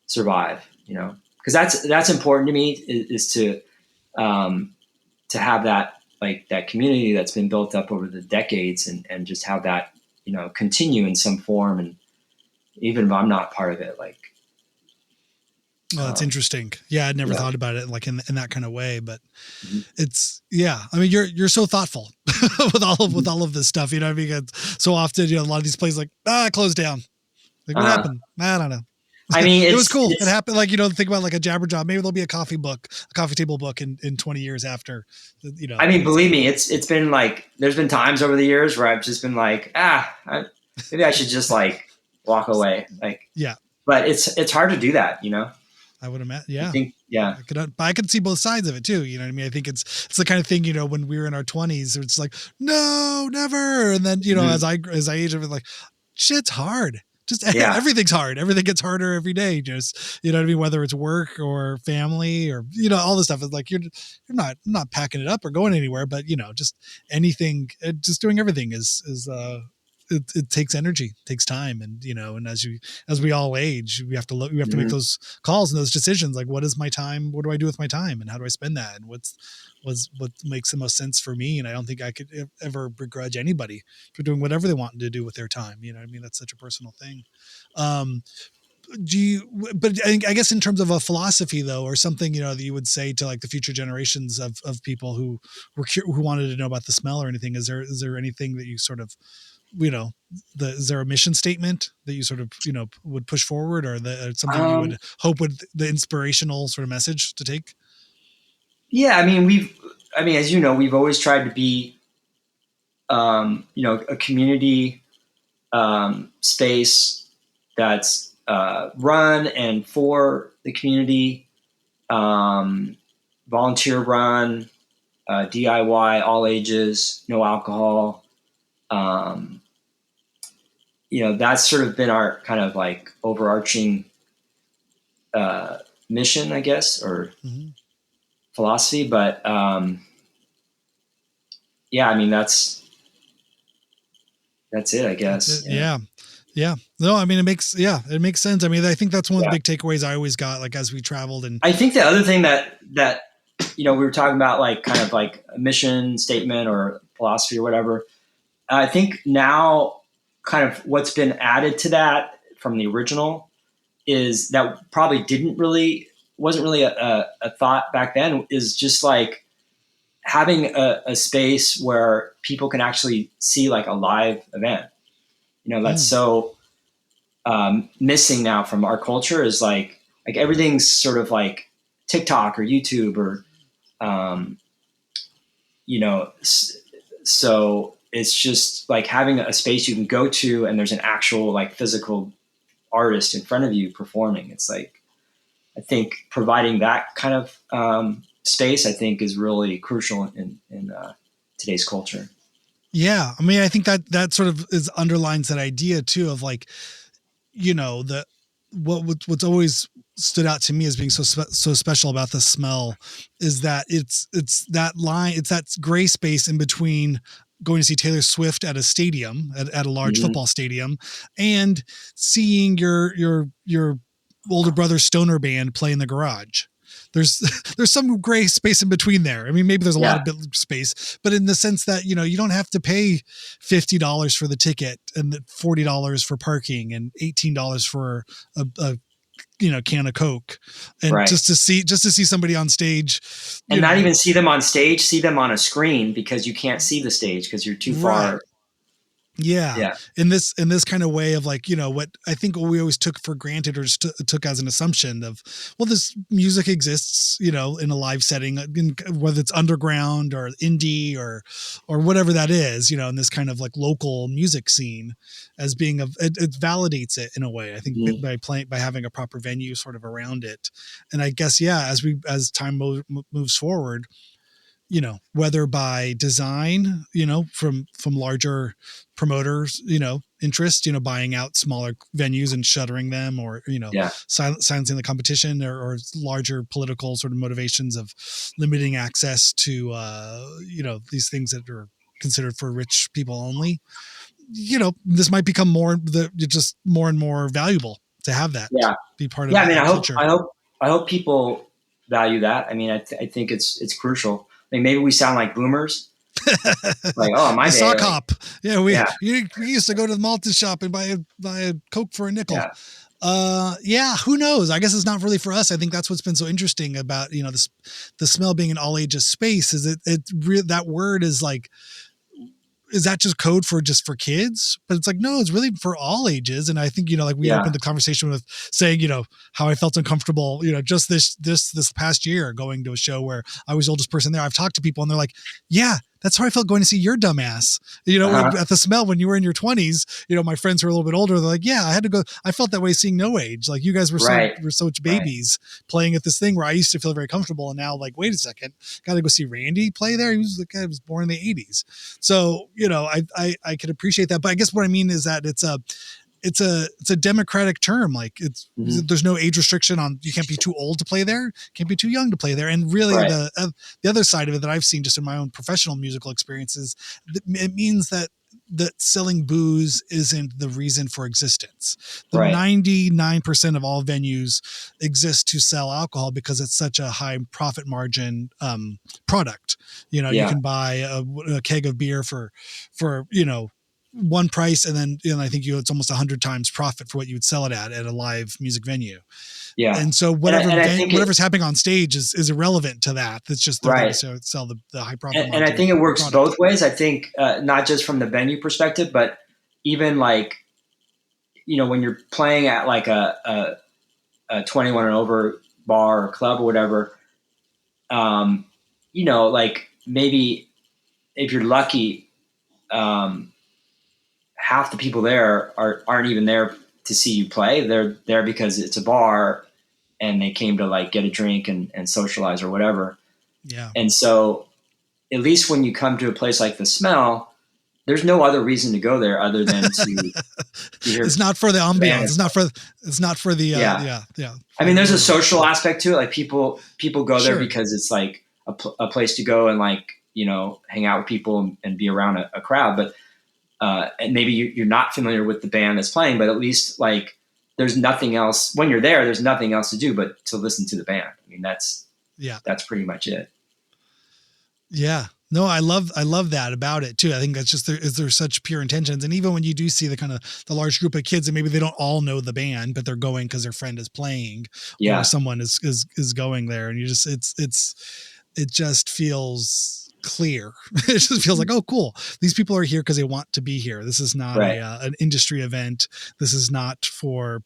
survive, because that's important to me, is to have that, like, that community that's been built up over the decades and just have that, continue in some form. And even if I'm not part of it, like, oh, that's interesting. Yeah. I'd never thought about it like in that kind of way, but it's, I mean, you're so thoughtful with all of this stuff, what I mean? It's so often, a lot of these places like, closed down. Like, what happened? I don't know. I mean, it was cool. It happened. Like, think about like a Jabber Job. Maybe there'll be a coffee table book in 20 years after, I mean, believe me, it's been like, there's been times over the years where I've just been like, maybe I should just like walk away. Like, but it's hard to do that, I would imagine. Yeah. I think, I could see both sides of it too. You know what I mean? I think it's the kind of thing, when we were in our 20s, it's like, no, never. And then, as I age, I'm like, shit's hard. Just everything's hard. Everything gets harder every day. Just, what I mean? Whether it's work or family or, all this stuff is like, you're not packing it up or going anywhere, but just anything, just doing everything is it takes energy, takes time. And, and as we all age, we have to look, we have to make those calls and those decisions. Like, what is my time? What do I do with my time? And how do I spend that? And what makes the most sense for me? And I don't think I could ever begrudge anybody for doing whatever they want to do with their time. I mean, that's such a personal thing. But I guess in terms of a philosophy though, or something, that you would say to like the future generations of people who wanted to know about the smell or anything, is there anything that you sort of, is there a mission statement that you sort of, would push forward, or something you would hope would the inspirational sort of message to take? Yeah. I mean, as you know, we've always tried to be, a community, space that's, run and for the community, volunteer run, DIY, all ages, no alcohol. That's sort of been our kind of like overarching mission, I guess, or philosophy. But yeah, I mean, that's it, I guess. Yeah. No, I mean, it makes sense. I mean, I think that's one of the big takeaways I always got, like, as we traveled. And I think the other thing that, we were talking about, like, kind of like a mission statement or philosophy or whatever. I think now kind of what's been added to that from the original is that probably wasn't really a thought back then, is just like having a space where people can actually see like a live event. That's so missing now from our culture, is like everything's sort of like TikTok or YouTube or, so it's just like having a space you can go to and there's an actual like physical artist in front of you performing. It's like, I think providing that kind of space, I think, is really crucial in today's culture. Yeah. I mean, I think that sort of underlines that idea too, of like, what's always stood out to me as being so special about the smell is that it's that line, it's that gray space in between going to see Taylor Swift at a stadium, at a large football stadium, and seeing your older brother's stoner band play in the garage. There's some gray space in between there. I mean, maybe there's a lot of space, but in the sense that, you don't have to pay $50 for the ticket and $40 for parking and $18 for a can of Coke, and just to see somebody on stage, and not even see them on stage, see them on a screen, because you can't see the stage because you're too far. Yeah. In this kind of way of like, what I think we always took for granted, or just took as an assumption of, well, this music exists, in a live setting, whether it's underground or indie or whatever that is, in this kind of like local music scene, as being it validates it in a way, I think, by having a proper venue sort of around it. And I guess, as time moves forward, whether by design, from larger promoters, interest, buying out smaller venues and shuttering them, or, silencing the competition, or larger political sort of motivations of limiting access to, these things that are considered for rich people only. This might become more and more valuable to have that be part of culture. I hope people value that. I mean, I think it's crucial. I mean, maybe we sound like boomers. Like, oh, my sock hop. Yeah, we used to go to the malted shop and buy a Coke for a nickel. Who knows? I guess it's not really for us. I think that's what's been so interesting about, the smell being an all ages space, is that word is like, is that just code for kids? But it's like, no, it's really for all ages. And I think, we opened the conversation with saying, how I felt uncomfortable, just this past year going to a show where I was the oldest person there. I've talked to people and they're like, yeah, that's how I felt going to see your dumbass, at the smell when you were in your 20s. My friends who are a little bit older, they're like, yeah, I had to go. I felt that way seeing No Age. Like, you guys were such babies playing at this thing where I used to feel very comfortable. And now, like, wait a second, got to go see Randy play there. He was the guy who was born in the 80s. So, I could appreciate that. But I guess what I mean is that it's a democratic term. Like, there's no age restriction on, you can't be too old to play there, can't be too young to play there. And really the other side of it that I've seen just in my own professional musical experiences, it means that that selling booze isn't the reason for existence. The Right. 99% of all venues exist to sell alcohol because it's such a high profit margin product. You know, you can buy a keg of beer for one price, and then I think it's almost 100 times profit for what you would sell it at a live music venue. Yeah. And so whatever's happening on stage is irrelevant to that. It's just they're right. there to sell the high profit. And I think it works both ways. I think not just from the venue perspective, but even like, when you're playing at like a 21 and over bar or club or whatever, like maybe if you're lucky, half the people there aren't even there to see you play. They're there because it's a bar and they came to like get a drink and socialize or whatever. Yeah. And so at least when you come to a place like The Smell, there's no other reason to go there other than to hear. It's not for the ambiance. It's not for the, yeah. I mean, there's a social aspect to it. Like people go there because it's like a place to go and like, hang out with people and be around a crowd. But, and maybe you're not familiar with the band that's playing, but at least like there's nothing else when you're there. There's nothing else to do but to listen to the band. I mean, that's pretty much it. Yeah, no, I love that about it too. I think that's just there's such pure intentions. And even when you do see the large group of kids and maybe they don't all know the band, but they're going because their friend is playing or someone is going there, and you just it just feels clear. It just feels like, oh, cool. These people are here because they want to be here. This is not an industry event. This is not for,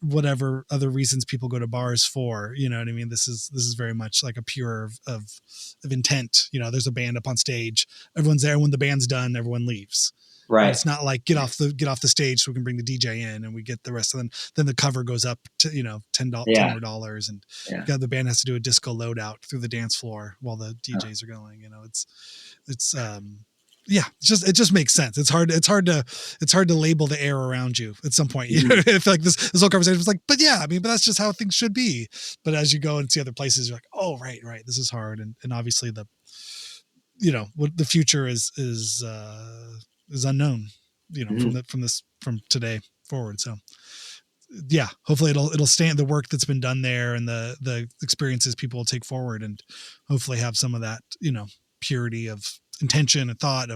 whatever other reasons people go to bars for, you know what I mean? This is very much like a pure of intent. There's a band up on stage. Everyone's there. When the band's done, everyone leaves. Right. And it's not like get off the stage so we can bring the DJ in and we get the rest of them. Then the cover goes up to, $10 more, and the band has to do a disco loadout through the dance floor while the DJs are going. It just makes sense. It's hard to label the air around you at some point. Mm-hmm. I feel like this whole conversation was like, but that's just how things should be. But as you go and see other places, you're like, oh, right. This is hard. And obviously what the future is unknown, from today forward. So yeah, hopefully it'll stand the work that's been done there and the experiences people will take forward and hopefully have some of that, purity of intention and thought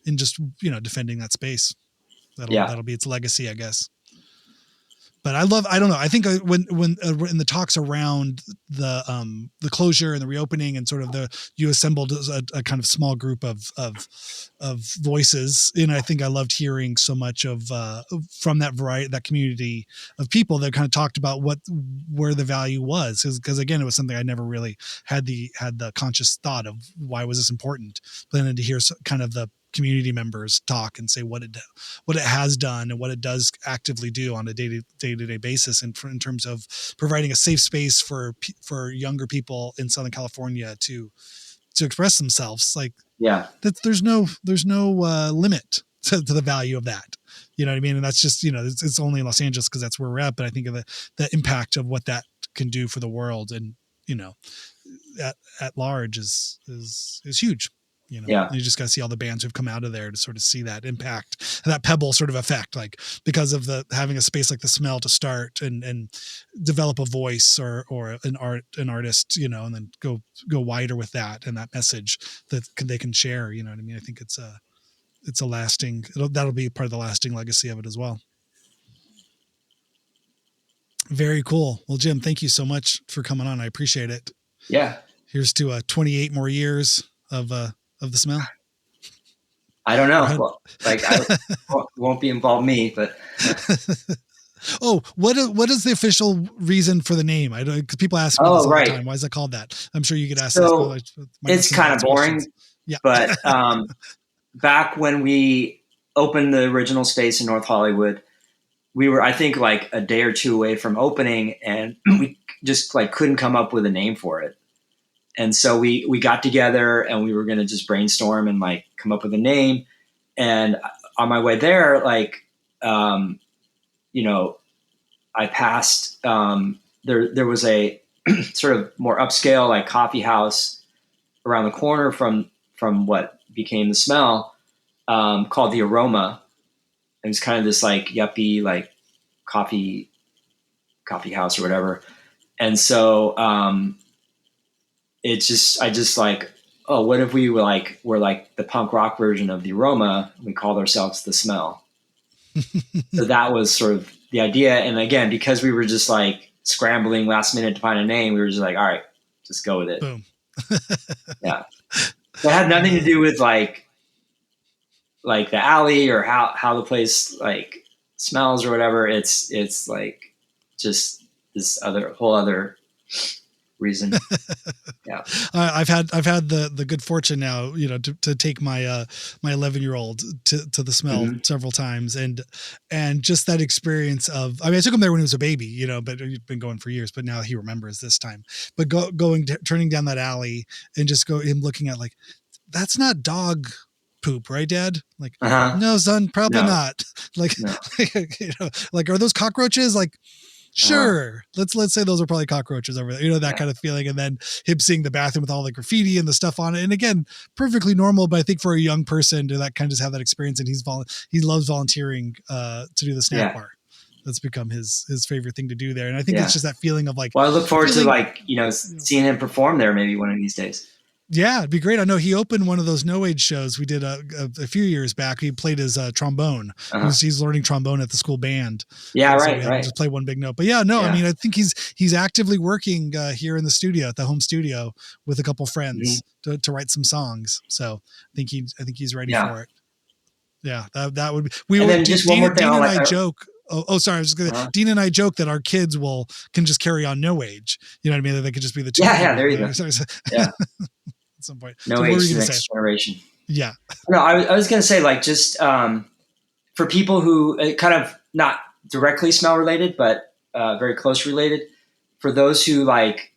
in just, defending that space. That'll be its legacy, I guess. But I don't know. I think when in the talks around the closure and the reopening and sort of you assembled a kind of small group of voices, I think I loved hearing so much of from that variety, that community of people that kind of talked about where the value was, because again, it was something I never really had the conscious thought of why was this important, but then to hear kind of the community members talk and say what it has done and what it does actively do on a day-to-day basis, and in terms of providing a safe space for younger people in Southern California to express themselves. Like, that there's no limit to the value of that. You know what I mean? And that's just, it's only in Los Angeles because that's where we're at. But I think of the impact of what that can do for the world and, at large is huge. And you just got to see all the bands who've come out of there to sort of see that impact, that pebble sort of effect, like because of having a space like The Smell to start and develop a voice or an artist, and then go wider with that and that message that they can share. You know what I mean? I think it's a lasting, that'll be part of the lasting legacy of it as well. Very cool. Well, Jim, thank you so much for coming on. I appreciate it. Yeah. Here's to 28 more years of The Smell. I don't know. Well, I won't be involved me, but. Oh, what is the official reason for the name? I don't, because people ask me this all the time. Why is that called that? I'm sure you could ask. So it's kind of boring. Yeah. But back when we opened the original space in North Hollywood, we were, I think, like a day or two away from opening, and we just couldn't come up with a name for it. And so we got together and we were going to just brainstorm and come up with a name. And on my way there, I passed, there was a sort of more upscale, coffee house around the corner from what became The Smell. called The Aroma. It was kind of this like yuppie, like coffee house or whatever. And so, I just like, oh, what if we were like the punk rock version of The Aroma? We called ourselves The Smell. So that was sort of the idea. And again, because we were just like scrambling last minute to find a name, we were just like, all right, just go with it. Boom. Yeah. So it had nothing to do with like the alley or how the place like smells or whatever. It's like just this whole other reason. Yeah. I've had the good fortune now, to take my my 11-year-old to the Smell several times, and just that experience of, I mean, I took him there when he was a baby, but he'd been going for years, but now he remembers this time. But turning down that alley and just him looking at like, that's not dog poop, right, Dad? Like, no, son, probably not. Like, no. Like, are those cockroaches? Like, sure. Let's say those are probably cockroaches over there, that kind of feeling. And then him seeing the bathroom with all the graffiti and the stuff on it. And again, perfectly normal, but I think for a young person to that kind of just have that experience, and he loves volunteering to do the snack bar. That's become his favorite thing to do there. And I think it's just that feeling of like, well, I look forward to like, seeing him perform there maybe one of these days. Yeah, it'd be great. I know he opened one of those No Age shows we did a few years back. He played his trombone. He's learning trombone at the school band. Yeah, so right. Just play one big note. But I mean, I think he's actively working here in the studio, at the home studio, with a couple friends to write some songs. So I think he's ready for it. Yeah, that would be. Dean and I joke. Oh, sorry. I was just gonna. Dean and I joke that our kids can just carry on No Age. You know what I mean? That they could just be the two. Yeah. There you go. Yeah. At some point. No Age to the next generation. Yeah. No, I was going to say, like, just for people who kind of not directly smell related, but very close related, for those who like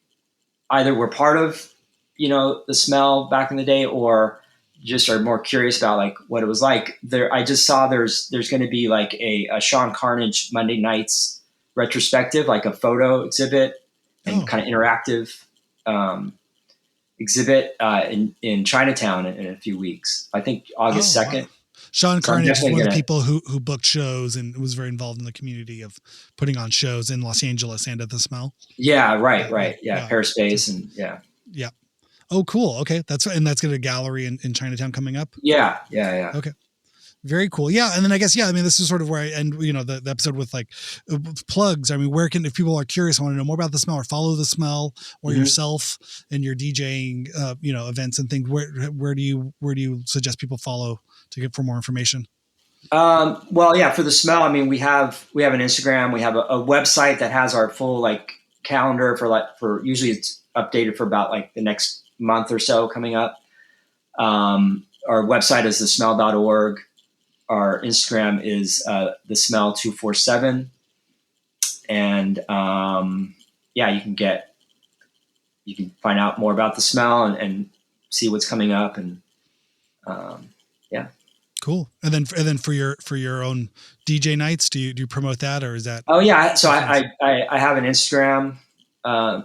either were part of, the smell back in the day, or just are more curious about like what it was like there. I just saw there's going to be like a Sean Carnage Monday Nights retrospective, like a photo exhibit and kind of interactive exhibit in Chinatown in a few weeks. I think August 2nd. Wow. Sean Carnage is one of the people who booked shows and was very involved in the community of putting on shows in Los Angeles and at the Smell. Yeah, right. Yeah. Parispace and yeah. Oh, cool. Okay. That's got a gallery in Chinatown coming up. Yeah. Okay. Very cool. Yeah. And then I guess, I mean, this is sort of where I end, the episode with like plugs. I mean, if people are curious, I want to know more about the Smell or follow the Smell or yourself and your DJing, events and things, where do you suggest people follow to get for more information? Well, yeah, for the Smell, I mean, we have an Instagram, we have a website that has our full like calendar for usually it's updated for about like the next month or so coming up. Our website is thesmell.org. Our Instagram is thesmell247, and you can find out more about the Smell and see what's coming up, and cool. And then for your own DJ nights, do you promote that, or is that? Oh yeah, so I have an Instagram, a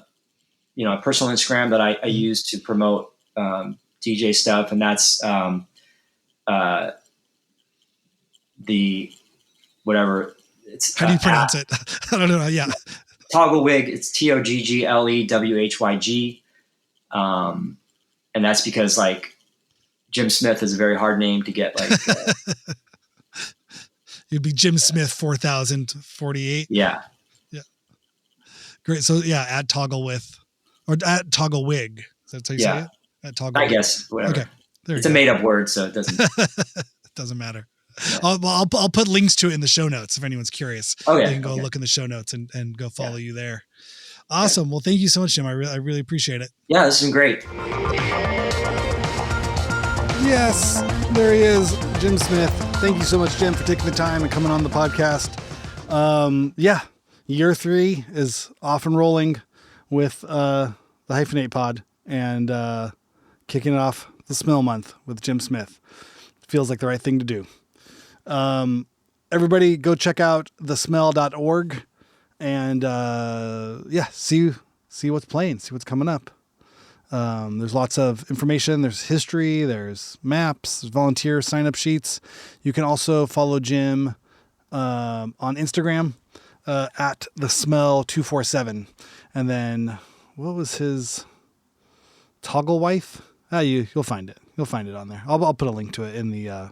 personal Instagram that I use to promote DJ stuff, and that's the whatever it's. How do you pronounce it? I don't know. Yeah. Togglewig. It's TOGGLEWHYG. And that's because like Jim Smith is a very hard name to get. Like it'd be Jim Smith 4048. Yeah. Great. So at Togglewith or at Togglewig. That's how you say it? At Togglewig. I guess whatever. Okay. It's a made up word, so it doesn't. It doesn't matter. Yeah. I'll put links to it in the show notes if anyone's curious. Okay. They can go look in the show notes and go follow you there. Awesome. Yeah. Well, thank you so much, Jim. I really appreciate it. Yeah, this has been great. Yes, there he is, Jim Smith. Thank you so much, Jim, for taking the time and coming on the podcast. Year 3 is off and rolling with the Hyphenate Pod and kicking it off the Smell Month with Jim Smith. Feels like the right thing to do. Everybody go check out thesmell.org and see what's playing, see what's coming up. There's lots of information. There's history, there's maps, there's volunteer sign-up sheets. You can also follow Jim on Instagram at the smell 247. And then what was his toggle wife? You'll find it. You'll find it on there. I'll put a link to it in the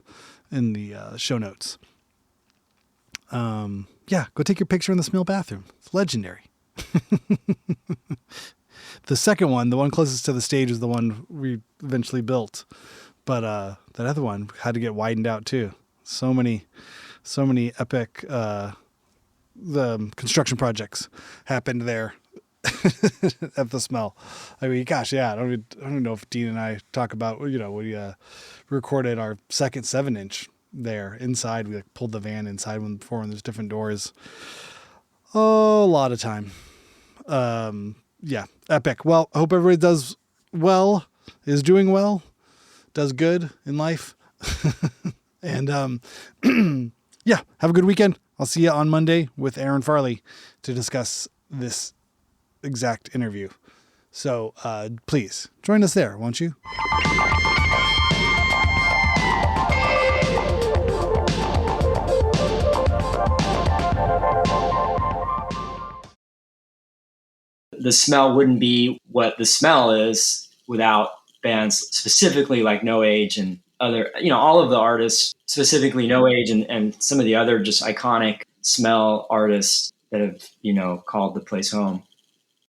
show notes. Go take your picture in the Smell bathroom. It's legendary. The second one, the one closest to the stage, is the one we eventually built, but that other one had to get widened out too. So many epic the construction projects happened there at the Smell. I mean, gosh, yeah, I don't even know if Dean and I talk about, we recorded our second 7-inch there inside. We pulled the van inside before when there's different doors. Oh, a lot of time. Epic. Well, I hope everybody is doing well, does good in life. And have a good weekend. I'll see you on Monday with Aaron Farley to discuss this exact interview. So please join us there, won't you? The Smell wouldn't be what the Smell is without bands specifically like No Age and other, all of the artists, specifically No Age and some of the other just iconic Smell artists that have, called the place home.